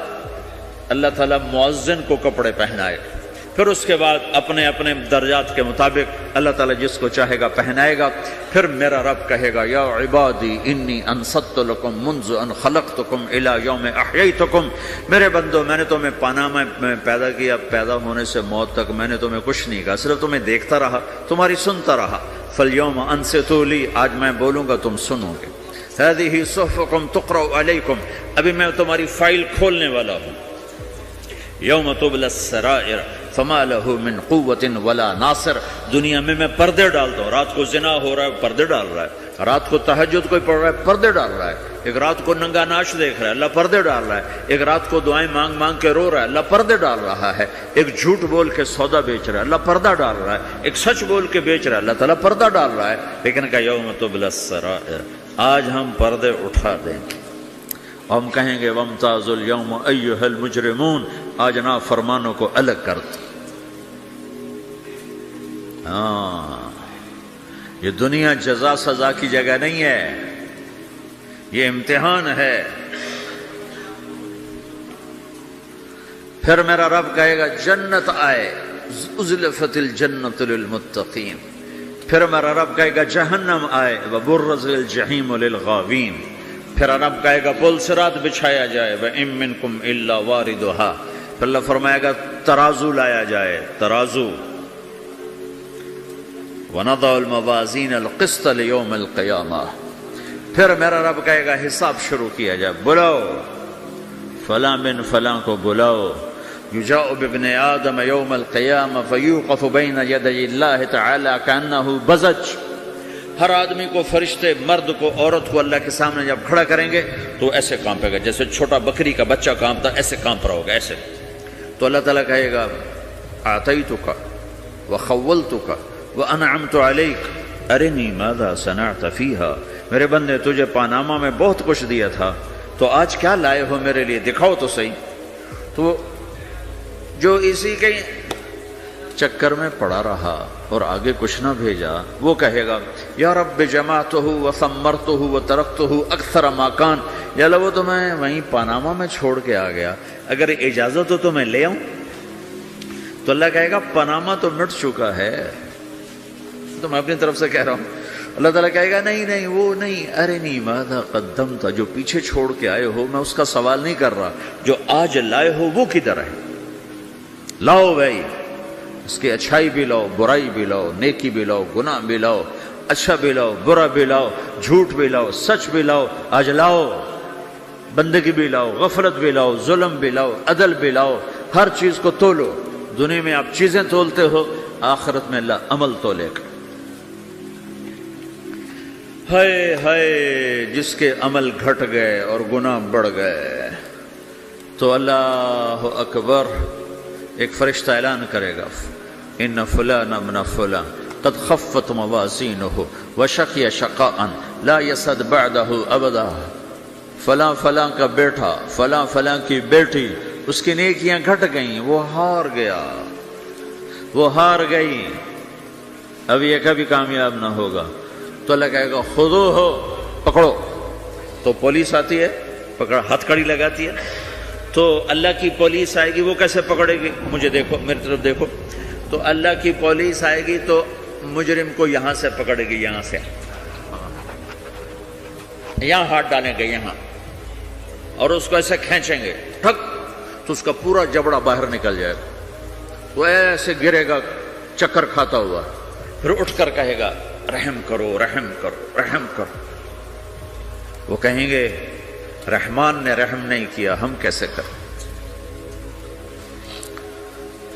اللہ تعالیٰ مؤذن کو کپڑے پہنائے گا. پھر اس کے بعد اپنے اپنے درجات کے مطابق اللہ تعالیٰ جس کو چاہے گا پہنائے گا. پھر میرا رب کہے گا یا عبادی انی انصت لکم منذ ان خلقتکم الی یوم احییتکم. میرے بندو میں نے تمہیں پاناما میں پیدا کیا، پیدا ہونے سے موت تک میں نے تمہیں کچھ نہیں کہا، صرف تمہیں دیکھتا رہا، تمہاری سنتا رہا. فالیوم انصتوا لی، آج میں بولوں گا تم سنو گے. هذه صحفکم تقرأ علیکم، ابھی میں تمہاری فائل کھولنے والا ہوں. یوم تبلی السرائر فما له من قوت ولا ناصر. دنیا میں پردے ڈالتا ہوں. رات کو زنا ہو رہا ہے، پردے ڈال رہا ہے. رات کو تہجد کوئی پڑھ رہا ہے، پردے ڈال رہا ہے. ایک رات کو ننگا ناچ دیکھ رہا ہے، اللہ پردے ڈال رہا ہے. ایک رات کو دعائیں مانگ مانگ کے رو رہا ہے، اللہ پردے ڈال رہا ہے. ایک جھوٹ بول کے سودا بیچ رہا ہے، اللہ پردہ ڈال رہا ہے. ایک سچ بول کے بیچ رہا ہے، اللہ تعالیٰ پردہ ڈال رہا ہے. لیکن کہ یوم تبلی السرائر، آج ہم پردے اٹھا دیں گے. ہم کہیں گے وامتازوا اليوم ایھا المجرمون، آج نافرمانوں کو الگ کر دو. یہ دنیا جزا سزا کی جگہ نہیں ہے، یہ امتحان ہے. پھر میرا رب کہے گا جنت آئے، ازلفت الجنت للمتقین. پھر میرا رب کہے گا جہنم آئے، وبرزت الجحیم للغاوین. پھر رب کہے گا پل صراط بچھایا جائے وَإِن مِّنكُمْ إِلَّا وَارِدُهَا، پھر اللہ فرمائے گا ترازو لایا جائے، ترازو، وَنَضَعُ الْمَوَازِينَ الْقِسْطَ لِيَوْمِ الْقِيَامَةِ، پھر میرا رب کہے گا حساب شروع کیا جائے، بلاؤ فلاں بن فلاں کو بلاؤ، یجاء بابن آدم یوم القیامہ فیوقف بین یدی اللہ تعالی کأنہ بزج، ہر آدمی کو، فرشتے، مرد کو، عورت کو اللہ کے سامنے جب کھڑا کریں گے تو ایسے کانپے گا جیسے چھوٹا بکری کا بچہ کانپتا، ایسے کانپ رہا ہوگا ایسے. تو اللہ تعالیٰ کہے گا اعطیتک وخولتک وانعمت علیک ارنی ماذا صنعت فیہا، میرے بندے تجھے پاناما میں بہت کچھ دیا تھا، تو آج کیا لائے ہو میرے لیے، دکھاؤ تو صحیح. تو جو اسی کے چکر میں پڑا رہا اور آگے کچھ نہ بھیجا، وہ کہے گا یا رب جمعتہ وثمرتہ وترکتہ اکثر ما کان، یا اللہ وہ تو میں وہیں پاناما میں چھوڑ کے آ گیا، اگر اجازت ہو تو میں لے آؤں. تو اللہ کہے گا پاناما تو مٹ چکا ہے، تو میں اپنی طرف سے کہہ رہا ہوں. اللہ تعالیٰ کہے گا نہیں نہیں وہ نہیں، ارنی ماذا قدمت، جو پیچھے چھوڑ کے آئے ہو میں اس کا سوال نہیں کر رہا، جو آج لائے ہو وہ کدھر ہے، لاؤ بھائی، اس کی اچھائی بھی لاؤ، برائی بھی لاؤ، نیکی بھی لاؤ، گناہ بھی لاؤ، اچھا بھی لاؤ، برا بھی لاؤ، جھوٹ بھی لاؤ، سچ بھی لاؤ، آج لاؤ، بندگی بھی لاؤ، غفلت بھی لاؤ، ظلم بھی لاؤ، عدل بھی لاؤ، ہر چیز کو تولو. دنیا میں آپ چیزیں تولتے ہو، آخرت میں اللہ عمل تولے گا. ہائے ہائے جس کے عمل گھٹ گئے اور گناہ بڑھ گئے، تو اللہ اکبر، ایک فرشتہ اعلان کرے گا ان فلان ابن فلان قد خفت موازینہ وشقی شقاء لا یسد بعدہ ابدا، فلاں فلاں کا بیٹا، فلاں فلاں کی بیٹی، اس کی نیکیاں گھٹ گئیں، وہ ہار گیا، وہ ہار گئی، اب یہ کبھی کامیاب نہ ہوگا. تو اللہ کہے گا خودو ہو، پکڑو. تو پولیس آتی ہے، پکڑ ہتھ کڑی لگاتی ہے، تو اللہ کی پولیس آئے گی، وہ کیسے پکڑے گی، مجھے دیکھو، میری طرف دیکھو. تو اللہ کی پولیس آئے گی تو مجرم کو یہاں سے پکڑے گی، یہاں سے، یہاں ہاتھ ڈالیں گے یہاں، اور اس کو ایسے کھینچیں گے ٹھک، تو اس کا پورا جبڑا باہر نکل جائے گا، وہ ایسے گرے گا چکر کھاتا ہوا، پھر اٹھ کر کہے گا رحم کرو رحم کرو رحم کرو. وہ کہیں گے رحمان نے رحم نہیں کیا، ہم کیسے کریں.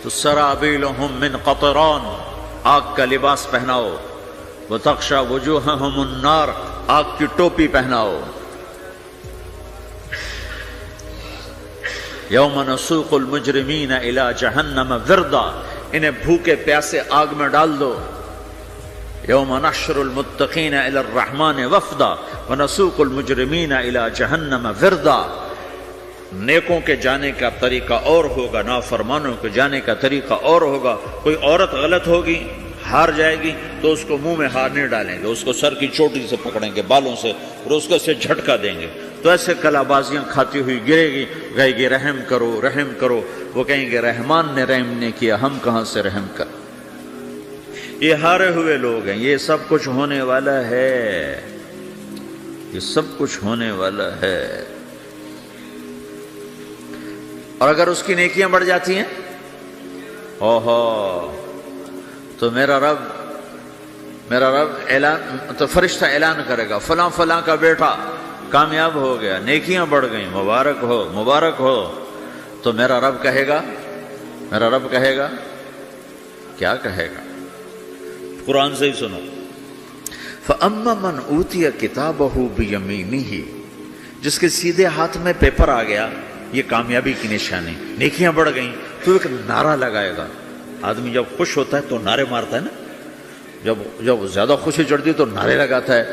تو سرابیلہم من قطران، آگ کا لباس پہناؤ، وتغشا وجوہہم النار، آگ کی ٹوپی پہناؤ. یوم نسوق المجرمین الی جہنم وردا، انہیں بھوکے پیاسے آگ میں ڈال دو. یوم نحشر المتقین الی الرحمن وفدا ونسوق المجرمین الی جہنم وردا. نیکوں کے جانے کا طریقہ اور ہوگا، نافرمانوں کے جانے کا طریقہ اور ہوگا. کوئی عورت غلط ہوگی، ہار جائے گی، تو اس کو منہ میں ہار نہیں ڈالیں گے، اس کو سر کی چوٹی سے پکڑیں گے، بالوں سے، اور اس کو سے جھٹکا دیں گے. تو ایسے کلا بازیاں کھاتی ہوئی گرے گی، کہے گی رحم کرو رحم کرو. وہ کہیں گے رحمان نے رحم نہیں کیا، ہم کہاں سے رحم کر. یہ ہارے ہوئے لوگ ہیں. یہ سب کچھ ہونے والا ہے، یہ سب کچھ ہونے والا ہے. اور اگر اس کی نیکیاں بڑھ جاتی ہیں، اوہو، تو میرا رب اعلان، تو فرشتہ اعلان کرے گا فلاں فلاں کا بیٹا کامیاب ہو گیا، نیکیاں بڑھ گئیں، مبارک ہو مبارک ہو. تو میرا رب کہے گا کیا کہے گا، قرآن سے ہی سنو. فَأَمَّا مَنْ أُوتِيَ كِتَابَهُ بِيَمِينِهِ، جس کے سیدھے ہاتھ میں پیپر آ گیا، یہ کامیابی کی نشانی، نیکیاں بڑھ گئیں، تو ایک نعرہ لگائے گا. آدمی جب خوش ہوتا ہے تو نعرے مارتا ہے نا، جب زیادہ خوشی چڑھتی ہے تو نعرے لگاتا ہے.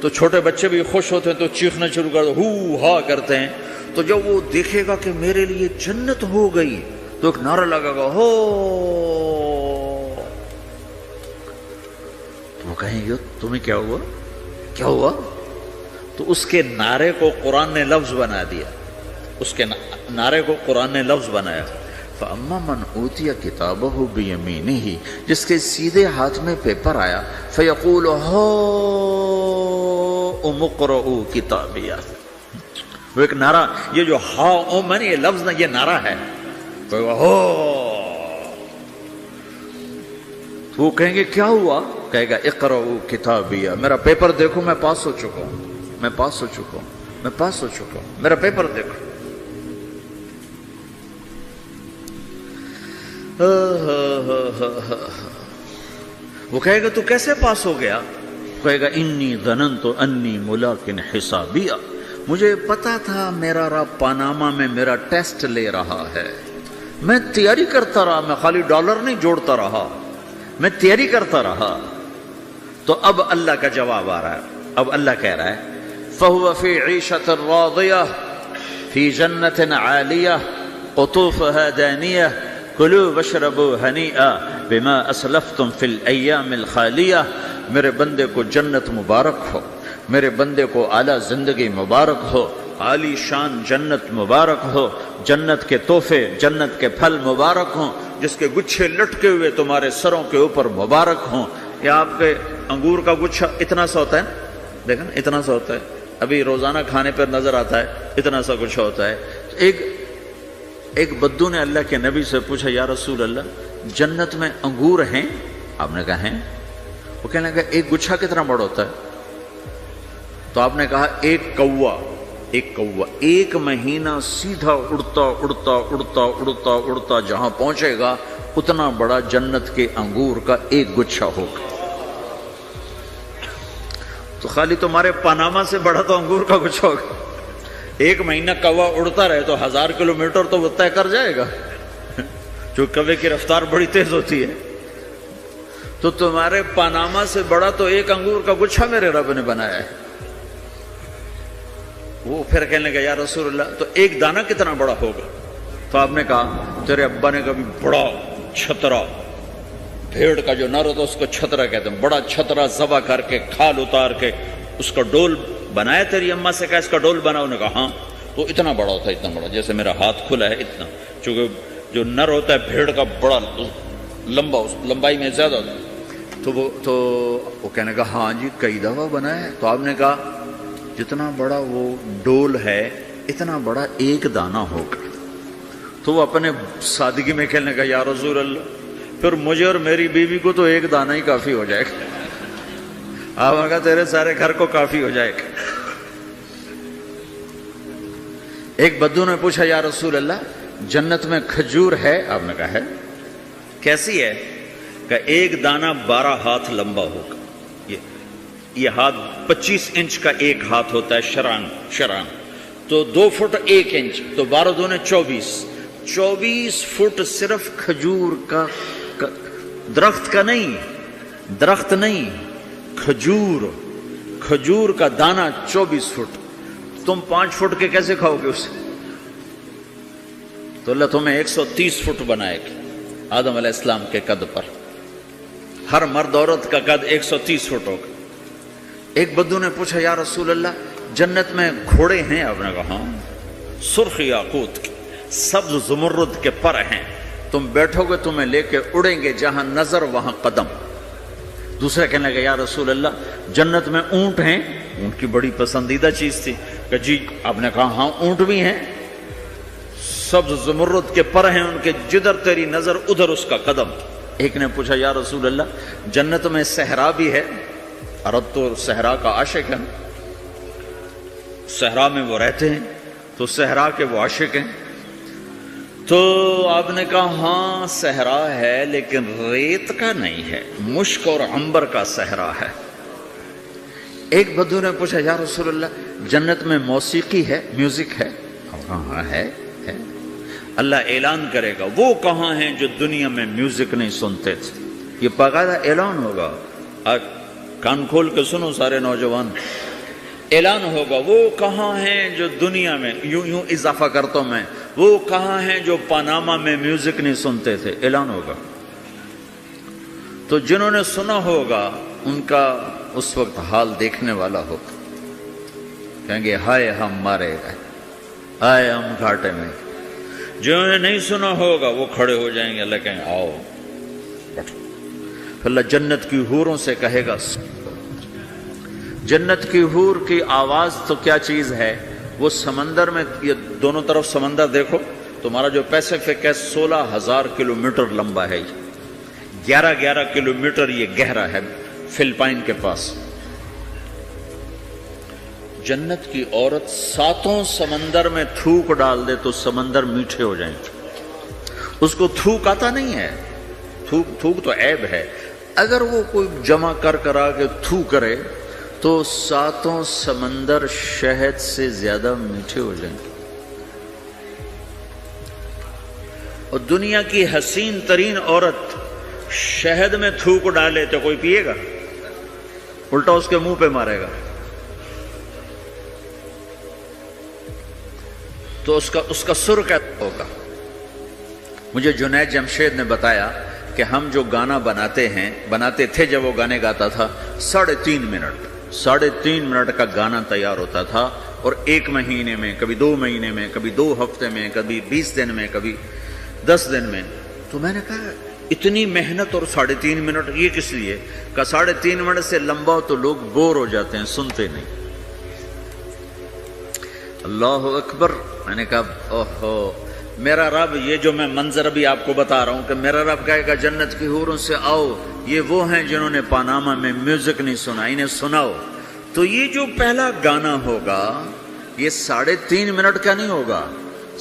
تو چھوٹے بچے بھی خوش ہوتے ہیں تو چیخنا شروع کر دو، ہو ہا کرتے ہیں. تو جب وہ دیکھے گا کہ میرے لیے جنت ہو گئی، تو ایک نعرہ لگا گا، ہو. تو وہ کہیں گے تمہیں کیا ہوا. تو اس کے نعرے کو قرآن نے لفظ بنا دیا، اس کے نعرے کو قرآن نے لفظ بنایا. فَأَمَّا مَنْ أُوتِيَ كِتَابَهُ بِيَمِينِهِ، جس کے سیدھے ہاتھ میں پیپر آیا، فَيَقُولُ هَاؤْمُ اقْرَءُوا كِتَابِيَهْ، وہ ایک نعرہ، یہ جو ہا او من یہ لفظ نہ، یہ نعرہ ہے. تو وہ کہیں گے کیا ہوا؟ کہے گا اقرؤ کتابیہ، میرا پیپر دیکھو، میں پاس ہو چکا ہوں، میں پاس ہو چکا ہوں، میں پاس ہو چکا ہوں، میرا پیپر دیکھو. وہ کہے گا تو کیسے پاس ہو گیا؟ کہے گا انی ظننت انی ملاق حسابیہ، مجھے پتا تھا میرا رب پاناما میں میرا ٹیسٹ لے رہا ہے، میں تیاری کرتا رہا، میں خالی ڈالر نہیں جوڑتا رہا، میں تیاری کرتا رہا. تو اب اللہ کا جواب آ رہا ہے. اب اللہ کہہ رہا ہے فَهُوَ فِي عِيشَةٍ رَاضِيَةٍ فِي جَنَّةٍ عَالِيَةٍ قُطُوفُهَا دَانِيَةٌ كُلُوا وَاشْرَبُوا هَنِيئًا بِمَا أَسْلَفْتُمْ فِي الْأَيَّامِ الْخَالِيَةِ. میرے بندے کو جنت مبارک ہو، میرے بندے کو اعلیٰ زندگی مبارک ہو، عالی شان جنت مبارک ہو، جنت کے تحفے، جنت کے پھل مبارک ہوں، جس کے گچھے لٹکے ہوئے تمہارے سروں کے اوپر مبارک ہوں. یا آپ کے انگور کا گچھا اتنا سا ہوتا ہے، دیکھیں اتنا سا ہوتا ہے، ابھی روزانہ کھانے پر نظر آتا ہے، اتنا سا گچھا ہوتا ہے. ایک بدو نے اللہ کے نبی سے پوچھا یا رسول اللہ جنت میں انگور ہیں؟ آپ نے کہا ہیں. وہ کہنے لگا ایک گچھا کتنا بڑا ہوتا ہے؟ تو آپ نے کہا ایک کوا ایک مہینہ سیدھا اڑتا اڑتا اڑتا اڑتا اڑتا جہاں پہنچے گا اتنا بڑا جنت کے انگور کا ایک گچھا ہوگا. تو خالی تمہارے پاناما سے بڑا تو انگور کا گچھا ہوگا. ایک مہینہ کوا اڑتا رہے تو 1000 کلومیٹر تو وہ طے کر جائے گا، جو کوے کی رفتار بڑی تیز ہوتی ہے. تو تمہارے پاناما سے بڑا تو ایک انگور کا گچھا میرے رب نے بنایا ہے. وہ پھر کہنے لگا یا رسول اللہ تو ایک دانہ کتنا بڑا ہوگا؟ تو آپ نے کہا تیرے ابا نے کبھی بڑا چھترا، بھیڑ کا جو نر ہوتا اس کو چھترا کہتے ہیں، بڑا چھترا ذبح کر کے کھال اتار کے اس کا ڈول بنایا؟ تیری اماں سے کہا اس کا ڈول بناؤ؟ نے کہا ہاں. تو اتنا بڑا ہوتا ہے، اتنا بڑا جیسے میرا ہاتھ کھلا ہے اتنا، چونکہ جو نر ہوتا ہے بھیڑ کا بڑا لمبا، لمبائی میں زیادہ ہوتا ہے. تو وہ کہنے کا ہاں جی کئی دفعہ بنایا ہے. تو آپ نے کہا جتنا بڑا وہ ڈول ہے اتنا بڑا ایک دانہ ہوگا. تو وہ اپنے سادگی میں کہنے کا یا رسول اللہ پھر مجھے اور میری بیوی کو تو ایک دانہ ہی کافی ہو جائے گا. آپ نے کہا تیرے سارے گھر کو کافی ہو جائے گا. ایک بدو نے پوچھا یا رسول اللہ جنت میں کھجور ہے؟ آپ نے کہا ہے. کیسی ہے؟ کہ ایک دانہ 12 ہاتھ لمبا ہوگا. یہ ہاتھ 25 انچ کا ایک ہاتھ ہوتا ہے، شران تو 2 فٹ 1 انچ، تو 12 دونے 24 فٹ صرف کھجور کا، درخت کا نہیں، درخت نہیں، کھجور کا دانہ 24 فٹ. تم 5 فٹ کے کیسے کھاؤ گے اسے؟ تو اللہ تمہیں 130 فٹ بنائے گا آدم علیہ السلام کے قد پر. ہر مرد عورت کا قد 130 فٹ ہوگا. ایک بدو نے پوچھا یا رسول اللہ جنت میں گھوڑے ہیں؟ آپ نے کہا ہاں، سرخ یاقوت کے، سبز زمرد کے پر ہیں، تم بیٹھو گے تمہیں لے کے اڑیں گے، جہاں نظر وہاں قدم. دوسرا کہنے لگا یا رسول اللہ جنت میں اونٹ ہیں؟ اونٹ کی بڑی پسندیدہ چیز تھی کہ جی. آپ نے کہا ہاں اونٹ بھی ہیں، سبز زمرد کے پر ہیں ان کے، جدھر تیری نظر ادھر اس کا قدم. ایک نے پوچھا یا رسول اللہ جنت میں صحرا بھی ہے؟ عرب تو صحرا کا عاشق ہے، صحرا میں وہ رہتے ہیں تو صحرا کے وہ عاشق ہیں. تو آپ نے کہا ہاں صحرا ہے لیکن ریت کا نہیں ہے، مشک اور عنبر کا صحرا ہے. ایک بدو نے پوچھا یا رسول اللہ جنت میں موسیقی ہے، میوزک ہے؟ ہاں ہے. اللہ اعلان کرے گا وہ کہاں ہیں جو دنیا میں میوزک نہیں سنتے تھے. یہ باقاعدہ اعلان ہوگا، کان کھول کے سنو سارے نوجوان. اعلان ہوگا وہ کہاں ہیں جو دنیا میں، یوں اضافہ کرتا ہوں میں، وہ کہاں ہیں جو پاناما میں میوزک نہیں سنتے تھے. اعلان ہوگا تو جنہوں نے سنا ہوگا ان کا اس وقت حال دیکھنے والا ہوگا. کہیں گے ہائے ہم مارے گئے، ہائے ہم گھاٹے میں. جنہوں نے نہیں سنا ہوگا وہ کھڑے ہو جائیں گے، اللہ کہیں آؤ بیٹھو. اللہ جنت کی حوروں سے کہے گا. جنت کی حور کی آواز تو کیا چیز ہے، وہ سمندر میں، یہ دونوں طرف سمندر دیکھو، تمہارا جو پیسیفک ہے 16,000 کلومیٹر لمبا ہے، 11 کلومیٹر یہ گہرا ہے فلپائن کے پاس۔ جنت کی عورت 7 سمندر میں تھوک ڈال دے تو سمندر میٹھے ہو جائیں گے۔ اس کو تھوک آتا نہیں ہے، تھوک تو عیب ہے، اگر وہ کوئی جمع کرا کے تھو کرے تو 7 سمندر شہد سے زیادہ میٹھے ہو جائیں گے۔ اور دنیا کی حسین ترین عورت شہد میں تھوک ڈالے تو کوئی پیے گا؟ الٹا اس کے منہ پہ مارے گا۔ تو اس کا سر کیسا ہوگا؟ مجھے جنید جمشید نے بتایا کہ ہم جو گانا بناتے تھے جب وہ گانے گاتا تھا، 3.5 منٹ کا گانا تیار ہوتا تھا، اور 1 مہینے میں، کبھی 2 مہینے میں، کبھی 2 ہفتے میں، کبھی 20 دن میں، کبھی 10 دن میں۔ تو میں نے کہا اتنی محنت اور 3.5 منٹ یہ کس لیے؟ کہ 3.5 منٹ سے لمبا ہو تو لوگ بور ہو جاتے ہیں، سنتے نہیں۔ اللہ اکبر۔ میں نے کہا اوہو، میرا رب، یہ جو میں منظر ابھی آپ کو بتا رہا ہوں کہ میرا رب کہے گا جنت کی حوروں سے آؤ، یہ وہ ہیں جنہوں نے پاناما میں میوزک نہیں سنا، انہیں سناؤ۔ تو یہ جو پہلا گانا ہوگا یہ 3.5 منٹ کا نہیں ہوگا،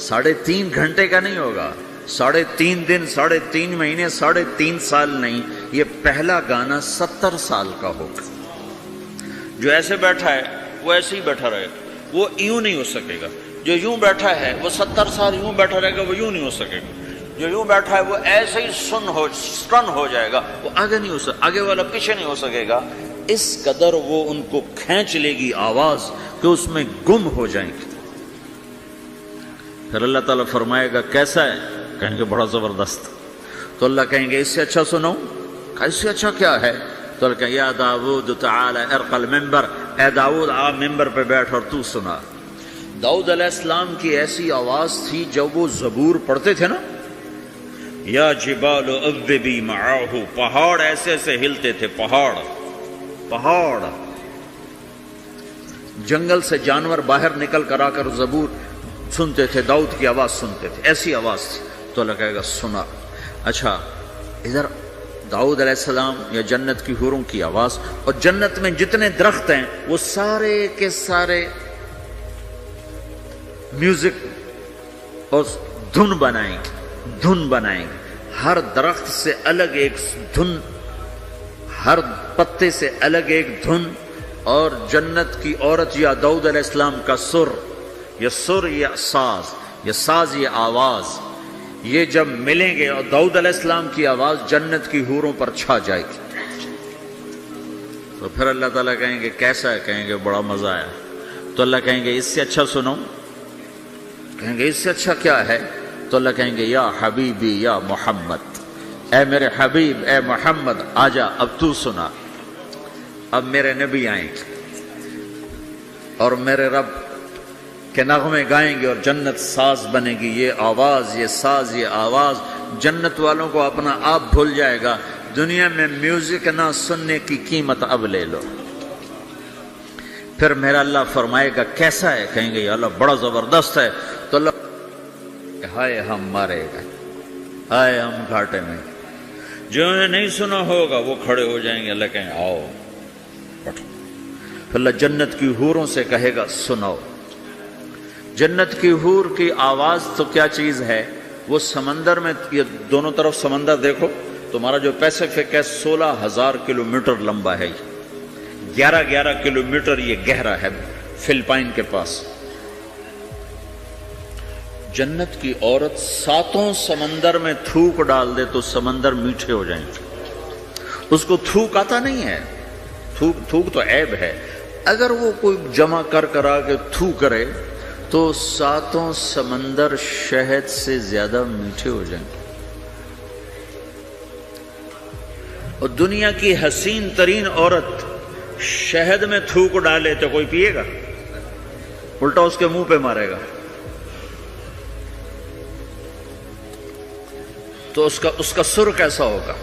3.5 گھنٹے کا نہیں ہوگا، 3.5 دن، 3.5 مہینے، 3.5 سال نہیں، یہ پہلا گانا 70 سال کا ہوگا۔ جو ایسے بیٹھا ہے وہ ایسے ہی بیٹھا رہے گا، وہ یوں نہیں ہو سکے گا۔ جو یوں بیٹھا ہے وہ 70 سال یوں بیٹھا رہے گا، وہ یوں نہیں ہو سکے گا۔ جو یوں بیٹھا ہے وہ ایسے ہی سٹن ہو جائے گا، وہ آگے نہیں ہو سکے، آگے والا پیچھے نہیں ہو سکے گا۔ اس قدر وہ ان کو کھینچ لے گی آواز کہ اس میں گم ہو جائیں گے۔ پھر اللہ تعالیٰ فرمائے گا کیسا ہے؟ کہیں گے بڑا زبردست۔ تو اللہ کہیں گے اس سے اچھا سنو۔ اس سے اچھا کیا ہے؟ تو اللہ کہیں یا داؤد تعالی ارق المنبر، اے داؤد آپ ممبر پہ بیٹھ اور تو سنا۔ داؤد علیہ السلام کی ایسی آواز تھی جب وہ زبور پڑھتے تھے نا، یا جبال اوبی معاہ، پہاڑ ایسے ایسے ہلتے تھے، پہاڑ، جنگل سے جانور باہر نکل کر آ کر زبور سنتے تھے، داؤد کی آواز سنتے تھے، ایسی آواز تھی۔ تو اللہ کہے گا سنا۔ اچھا، ادھر داؤد علیہ السلام یا جنت کی حوروں کی آواز، اور جنت میں جتنے درخت ہیں وہ سارے کے سارے میوزک اور دھن بنائیں گے، ہر درخت سے الگ ایک دھن، ہر پتے سے الگ ایک دھن، اور جنت کی عورت یا داؤد علیہ السلام کا سر، یہ ساز، یہ آواز، یہ جب ملیں گے اور داؤد علیہ السلام کی آواز جنت کی حوروں پر چھا جائے گی۔ تو پھر اللہ تعالیٰ کہیں گے کیسا ہے؟ کہیں گے بڑا مزہ آیا۔ تو اللہ کہیں گے اس سے اچھا سنو۔ کہیں گے اس سے اچھا کیا ہے؟ تو اللہ کہیں گے یا حبیبی یا محمد، اے میرے حبیب، اے محمد آجا، اب تو سنا۔ اب میرے نبی آئیں گے اور میرے رب کے نغمے گائیں گے، اور جنت ساز بنے گی۔ یہ آواز، یہ ساز، یہ آواز جنت والوں کو اپنا آپ بھول جائے گا۔ دنیا میں میوزک نہ سننے کی قیمت اب لے لو۔ پھر میرا اللہ فرمائے گا کیسا ہے؟ کہیں گے یا اللہ بڑا زبردست ہے۔ تو اللہ ہائے ہم مارے گا، ہائے ہم گھاٹے میں۔ جو انہیں نہیں سنا ہوگا وہ کھڑے ہو جائیں گے، اللہ کہیں آؤ پڑھو۔ پھر اللہ جنت کی حوروں سے کہے گا سناؤ۔ جنت کی حور کی آواز تو کیا چیز ہے، وہ سمندر میں، یہ دونوں طرف سمندر دیکھو، تمہارا جو پیسیفک ہے 16,000 کلومیٹر لمبا ہے، 11 کلومیٹر یہ گہرا ہے فلپائن کے پاس۔ جنت کی عورت 7 سمندر میں تھوک ڈال دے تو سمندر میٹھے ہو جائیں گے۔ اس کو تھوک آتا نہیں ہے، تھوک تو عیب ہے، اگر وہ کوئی جمع کرا کے تھو کرے تو 7 سمندر شہد سے زیادہ میٹھے ہو جائیں گے۔ اور دنیا کی حسین ترین عورت شہد میں تھوک ڈالے تو کوئی پیے گا؟ الٹا اس کے منہ پہ مارے گا۔ تو اس کا سر کیسا ہوگا؟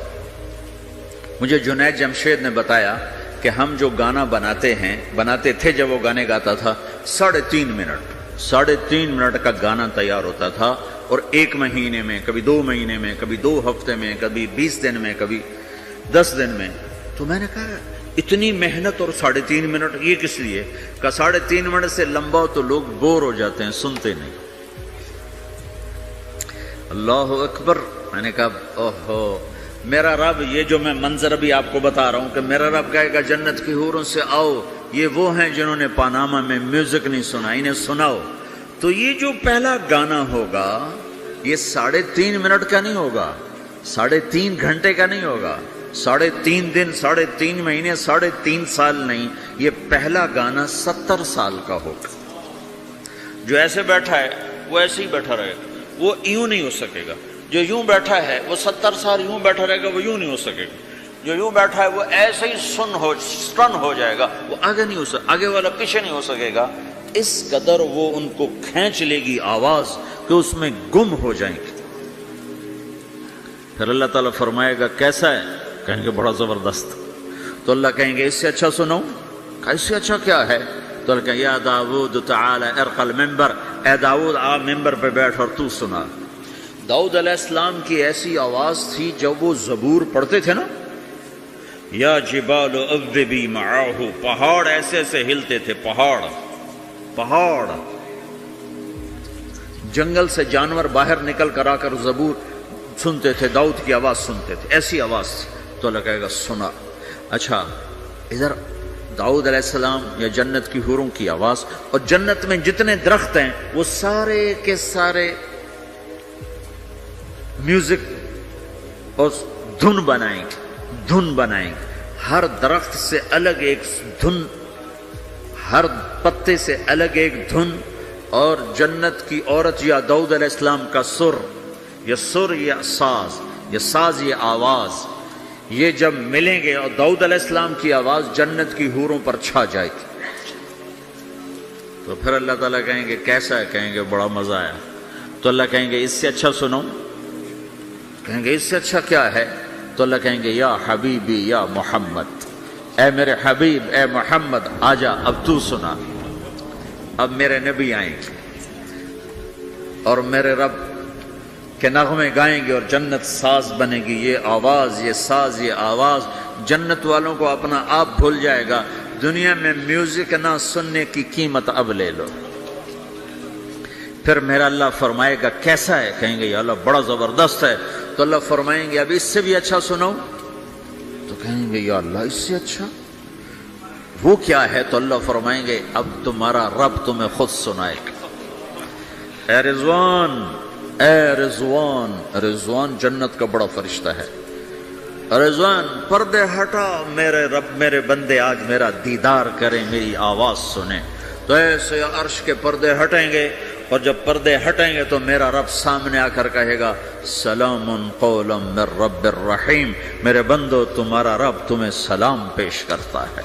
مجھے جنید جمشید نے بتایا کہ ہم جو گانا بناتے تھے جب وہ گانے گاتا تھا 3.5 منٹ، 3.5 منٹ کا گانا تیار ہوتا تھا، اور 1 مہینے میں، کبھی 2 مہینے میں، کبھی 2 ہفتے میں، کبھی 20 دن میں، کبھی 10 دن میں۔ تو میں نے کہا اتنی محنت اور 3.5 منٹ یہ کس لیے؟ کہ 3.5 منٹ سے لمبا ہو تو لوگ بور ہو جاتے ہیں، سنتے نہیں۔ اللہ اکبر۔ میں نے کہا اوہو، میرا رب، یہ جو میں منظر ابھی آپ کو بتا رہا ہوں کہ میرا رب کہے گا جنت کی حوروں سے آؤ، یہ وہ ہیں جنہوں نے پاناما میں میوزک نہیں سنا، انہیں سناؤ۔ تو یہ جو پہلا گانا ہوگا یہ 3.5 منٹ کا نہیں ہوگا، 3.5 گھنٹے کا نہیں ہوگا، 3.5 دن، 3.5 مہینے، 3.5 سال نہیں، یہ پہلا گانا 70 سال کا ہوگا۔ جو ایسے بیٹھا ہے وہ ایسے ہی بیٹھا رہے گا، وہ یوں نہیں ہو سکے گا۔ جو یوں بیٹھا ہے وہ 70 سال یوں بیٹھا رہے گا، وہ یوں نہیں ہو سکے گا۔ جو یوں بیٹھا ہے وہ ایسے ہی سٹن ہو جائے گا، وہ آگے نہیں ہو سکے، آگے والا پیچھے نہیں ہو سکے گا۔ اس قدر وہ ان کو کھینچ لے گی آواز کہ اس میں گم ہو جائیں گے۔ پھر اللہ تعالیٰ فرمائے گا کیسا ہے؟ کہیں گے بڑا زبردست۔ تو اللہ کہیں گے اس سے اچھا سناؤں؟ اس سے اچھا کیا ہے؟ تو اللہ کہیں یا داؤد تعالی ارقى المنبر، اے داؤد آپ ممبر پہ بیٹھ اور تو سنا۔ داؤد علیہ السلام کی ایسی آواز تھی جب وہ زبور پڑھتے تھے نا، یا جبال اوبی معاہ، پہاڑ ایسے ایسے ہلتے تھے، پہاڑ، جنگل سے جانور باہر نکل کر آ کر زبور سنتے تھے، داؤد کی آواز سنتے تھے، ایسی آواز تھی۔ تو اللہ کہے گا سنا۔ اچھا، ادھر داؤد علیہ السلام یا جنت کی حوروں کی آواز، اور جنت میں جتنے درخت ہیں وہ سارے کے سارے میوزک اور دھن بنائیں گے، ہر درخت سے الگ ایک دھن، ہر پتے سے الگ ایک دھن، اور جنت کی عورت یا داؤد علیہ السلام کا سر یا ساز یہ آواز، یہ جب ملیں گے اور داؤد علیہ السلام کی آواز جنت کی حوروں پر چھا جائے گی، تو پھر اللہ تعالیٰ کہیں گے کیسا ہے؟ کہیں گے بڑا مزہ آیا۔ تو اللہ کہیں گے اس سے اچھا سنو؟ کہیں گے اس سے اچھا کیا ہے؟ تو اللہ کہیں گے یا حبیبی یا محمد، اے میرے حبیب، اے محمد آجا، اب تو سنا۔ اب میرے نبی آئیں گے اور میرے رب کے نغمے گائیں گے، اور جنت ساز بنے گی، یہ آواز، یہ ساز، یہ آواز جنت والوں کو اپنا آپ بھول جائے گا۔ دنیا میں میوزک نہ سننے کی قیمت اب لے لو۔ پھر میرا اللہ فرمائے گا کیسا ہے؟ کہیں گے یا اللہ بڑا زبردست ہے۔ تو اللہ فرمائیں گے اب اس سے بھی اچھا سنو؟ تو کہیں گے یا اللہ اس سے اچھا وہ کیا ہے؟ تو اللہ فرمائیں گے اب تمہارا رب تمہیں خود سنائے گا۔ اے رضوان، رضوان جنت کا بڑا فرشتہ ہے۔ رضوان پردے ہٹا، میرے رب، میرے بندے آج میرا دیدار کریں، میری آواز سنیں۔ تو ایسے عرش کے پردے ہٹیں گے، اور جب پردے ہٹیں گے تو میرا رب سامنے آ کر کہے گا سلام قولا من رب الرحیم، میرے بندو تمہارا رب تمہیں سلام پیش کرتا ہے۔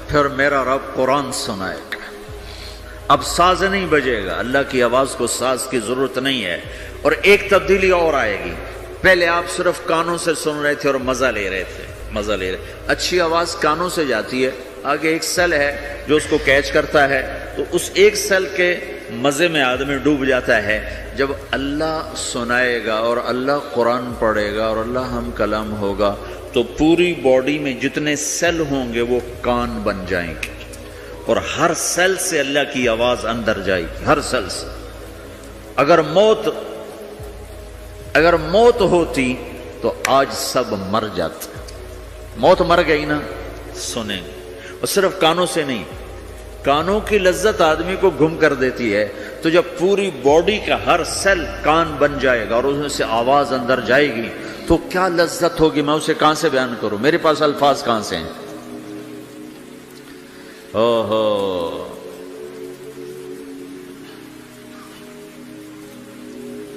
پھر میرا رب قرآن سنائے گا۔ اب ساز نہیں بجے گا، اللہ کی آواز کو ساز کی ضرورت نہیں ہے۔ اور ایک تبدیلی اور آئے گی، پہلے آپ صرف کانوں سے سن رہے تھے اور مزہ لے رہے تھے، اچھی آواز کانوں سے جاتی ہے، آگے ایک سیل ہے جو اس کو کیچ کرتا ہے، تو اس ایک سیل کے مزے میں آدمی ڈوب جاتا ہے۔ جب اللہ سنائے گا اور اللہ قرآن پڑھے گا اور اللہ ہم کلام ہوگا تو پوری باڈی میں جتنے سیل ہوں گے وہ کان بن جائیں گے، اور ہر سیل سے اللہ کی آواز اندر جائے گی، ہر سیل سے۔ اگر موت ہوتی تو آج سب مر جاتے، موت مر گئی نا، سنیں گے۔ اور صرف کانوں سے نہیں، کانوں کی لذت آدمی کو گم کر دیتی ہے، تو جب پوری باڈی کا ہر سیل کان بن جائے گا اور اس میں سے آواز اندر جائے گی تو کیا لذت ہوگی، میں اسے کہاں سے بیان کروں، میرے پاس الفاظ کہاں سے ہیں۔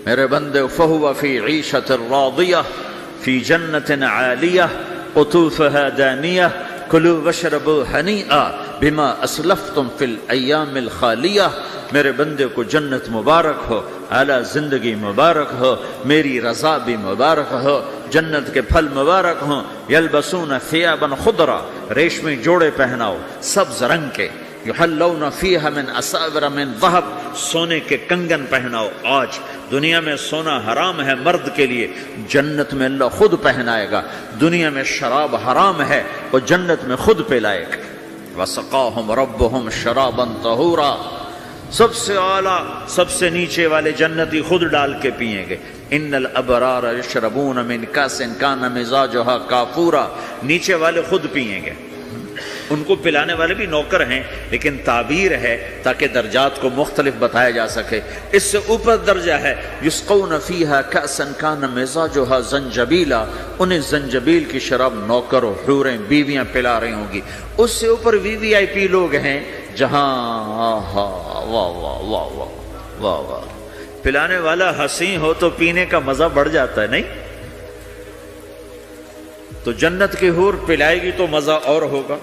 میرے بندے فہو فی عیشۃ راضیہ فی جنت عالیہ قطوفها دانیہ کلوا واشربوا ہنیئا بما اسلفتم فی الایام الخالیہ۔ میرے بندے کو جنت مبارک ہو، اعلیٰ زندگی مبارک ہو، میری رضا بھی مبارک ہو، جنت کے پھل مبارک ہوں، یلبسون ثیابا خضرا، ریشمی جوڑے پہناؤ سبز رنگ کے، یحلون فیہا من اساور من ذہب، سونے کے کنگن پہناؤ۔ آج دنیا میں سونا حرام ہے مرد کے لیے، جنت میں اللہ خود پہنائے گا۔ دنیا میں شراب حرام ہے، وہ جنت میں خود پلائے گا۔ وسقاہم ربہم شرابا طہورا، سب سے اعلیٰ سب سے نیچے والے جنتی خود ڈال کے پئیں گے۔ ان الابرار یشربون من کاس کان مزاجھا کافورا، نیچے والے خود پئیں گے، ان کو پلانے والے بھی نوکر ہیں، لیکن تعبیر ہے تاکہ درجات کو مختلف بتایا جا سکے۔ اس سے اوپر درجہ ہے یسقون فیہا کأسا کان مزاجھا زنجبیلا، انہیں زنجبیل کی شراب نوکر و حوریں بیویاں پلا رہی ہوں گی۔ اس سے اوپر VIP لوگ ہیں جہاں واہ واہ واہ واہ واہ واہ، پلانے والا حسین ہو تو پینے کا مزہ بڑھ جاتا ہے، نہیں؟ تو جنت کی حور پلائے گی تو مزہ اور ہوگا،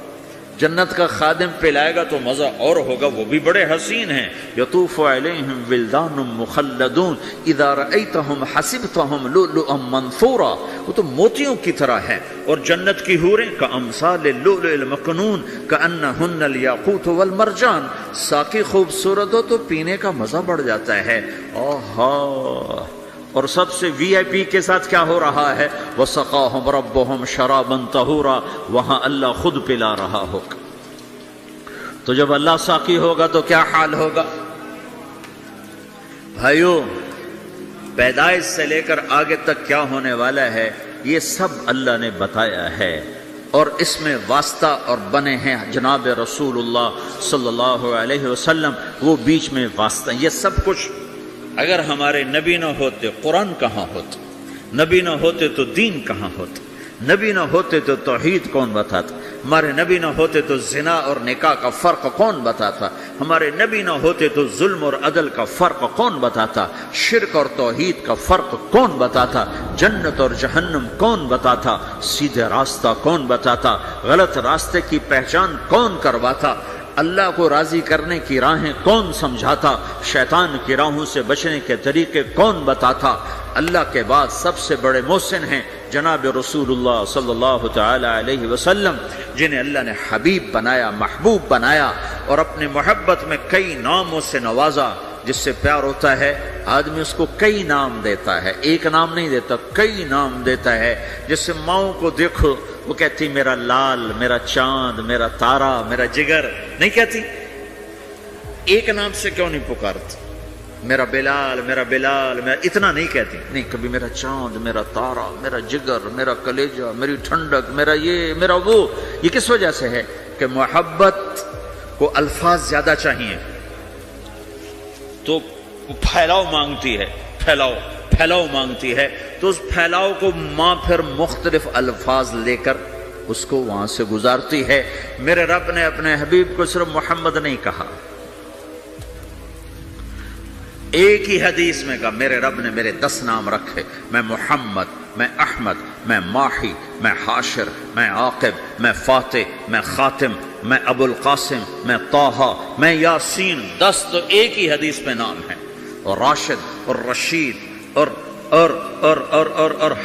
جنت کا خادم پلائے گا تو مزہ اور ہوگا، وہ بھی بڑے حسین ہیں۔ یطوف علیہم ولدان مخلدون اذا رأیتہم حسبتہم لؤلؤا منثورا، وہ تو موتیوں کی طرح ہے، اور جنت کی حوریں کامثال اللؤلؤ المکنون کأنہن الیاقوت والمرجان، ساقی خوبصورت ہو تو پینے کا مزہ بڑھ جاتا ہے۔ آہا، اور سب سے VIP کے ساتھ کیا ہو رہا ہے؟ وَسَقَاهُمْ رَبُّهُمْ شَرَابًا طَهُورًا، وہاں اللہ خود پلا رہا ہوگا۔ تو جب اللہ ساقی ہوگا تو کیا حال ہوگا؟ بھائیو، پیدائش سے لے کر آگے تک کیا ہونے والا ہے یہ سب اللہ نے بتایا ہے، اور اس میں واسطہ اور بنے ہیں جناب رسول اللہ صلی اللہ علیہ وسلم، وہ بیچ میں واسطہ۔ یہ سب کچھ اگر ہمارے نبی نہ ہوتے قرآن کہاں ہوتا؟ نبی نہ ہوتے تو دین کہاں ہوتا؟ نبی نہ ہوتے تو توحید کون بتاتا؟ ہمارے نبی نہ ہوتے تو زنا اور نکاح کا فرق کون بتاتا؟ ہمارے نبی نہ ہوتے تو ظلم اور عدل کا فرق کون بتاتا؟ شرک اور توحید کا فرق کون بتاتا؟ جنت اور جہنم کون بتاتا؟ سیدھے راستہ کون بتاتا؟ غلط راستے کی پہچان کون کرواتا؟ اللہ کو راضی کرنے کی راہیں کون سمجھاتا؟ شیطان کی راہوں سے بچنے کے طریقے کون بتاتا؟ اللہ کے بعد سب سے بڑے محسن ہیں جناب رسول اللہ صلی اللہ تعالی علیہ وسلم، جنہیں اللہ نے حبیب بنایا، محبوب بنایا، اور اپنے محبت میں کئی ناموں سے نوازا۔ جس سے پیار ہوتا ہے آدمی اس کو کئی نام دیتا ہے، ایک نام نہیں دیتا، کئی نام دیتا ہے۔ جیسے ماؤں کو دیکھو، وہ کہتی میرا لال، میرا چاند، میرا تارا، میرا جگر، نہیں کہتی؟ ایک نام سے کیوں نہیں پکارتی؟ میرا بلال، میرا بلال، میرا اتنا نہیں کہتی، نہیں، کبھی میرا چاند، میرا تارا، میرا جگر، میرا کلیجہ، میری ٹھنڈک، میرا یہ، میرا وہ۔ یہ کس وجہ سے ہے؟ کہ محبت کو الفاظ زیادہ چاہیے تو پھیلاؤ مانگتی ہے، پھیلاؤ مانگتی ہے، تو اس پھیلاؤ کو ماں پھر مختلف الفاظ لے کر اس کو وہاں سے گزارتی ہے۔ میرے رب نے اپنے حبیب کو صرف محمد نہیں کہا، ایک ہی حدیث میں کہا، میرے رب نے میرے 10 نام رکھے، میں محمد، میں احمد، میں ماحی، میں حاشر، میں عاقب، میں فاتح، میں خاتم، میں ابو القاسم، میں طٰہٰ، میں یاسین۔ 10 تو ایک ہی حدیث میں نام ہیں، اور راشد اور رشید اور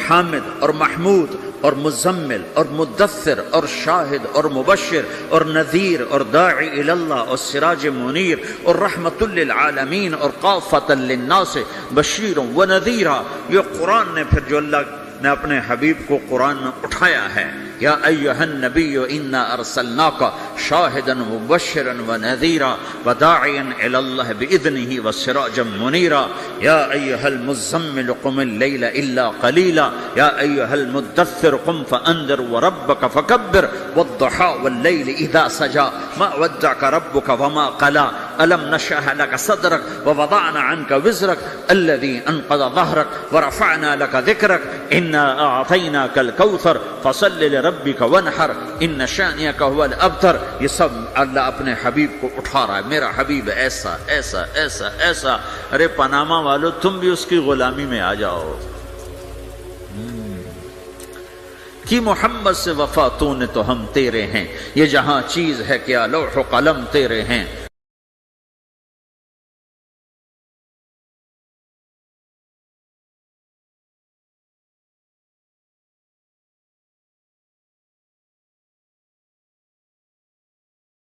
حامد اور محمود اور مزمل اور مدثر اور شاہد اور مبشر اور نذیر اور داعی الی اللہ اور سراج منیر اور رحمت للعالمین اور قافۃ للناس بشیر و نذیرا۔ یہ قرآن نے پھر جو اللہ نے اپنے حبیب کو قرآن میں اٹھایا ہے، یا ایھا النبی انا ارسلناک شاہدا مبشرا ونذیرا وداعیا الی اللہ باذنہ وسراجا منیرا، یا ایھا المزمل قم اللیل الا قلیلا، یا ایھا المدثر قم فانذر وربک فکبر والضحی واللیل اذا سجی ما ودعک ربک وما قلی، الم نشرح لک صدرک ووضعنا عنک وزرک الذی انقض ظہرک ورفعنا لک ذکرک انا اعطیناک الکوثر فصل لربک وانحر ان شانئک هو الابتر۔ یہ سب اللہ اپنے حبیب کو اٹھا رہا ہے، میرا حبیب ایسا ایسا ایسا ایسا۔ ارے پاناما والو، تم بھی اس کی غلامی میں آ جاؤ۔ کہ محمد سے وفا تو نے تو ہم تیرے ہیں، یہ جہاں چیز ہے کیا لوح و قلم تیرے ہیں۔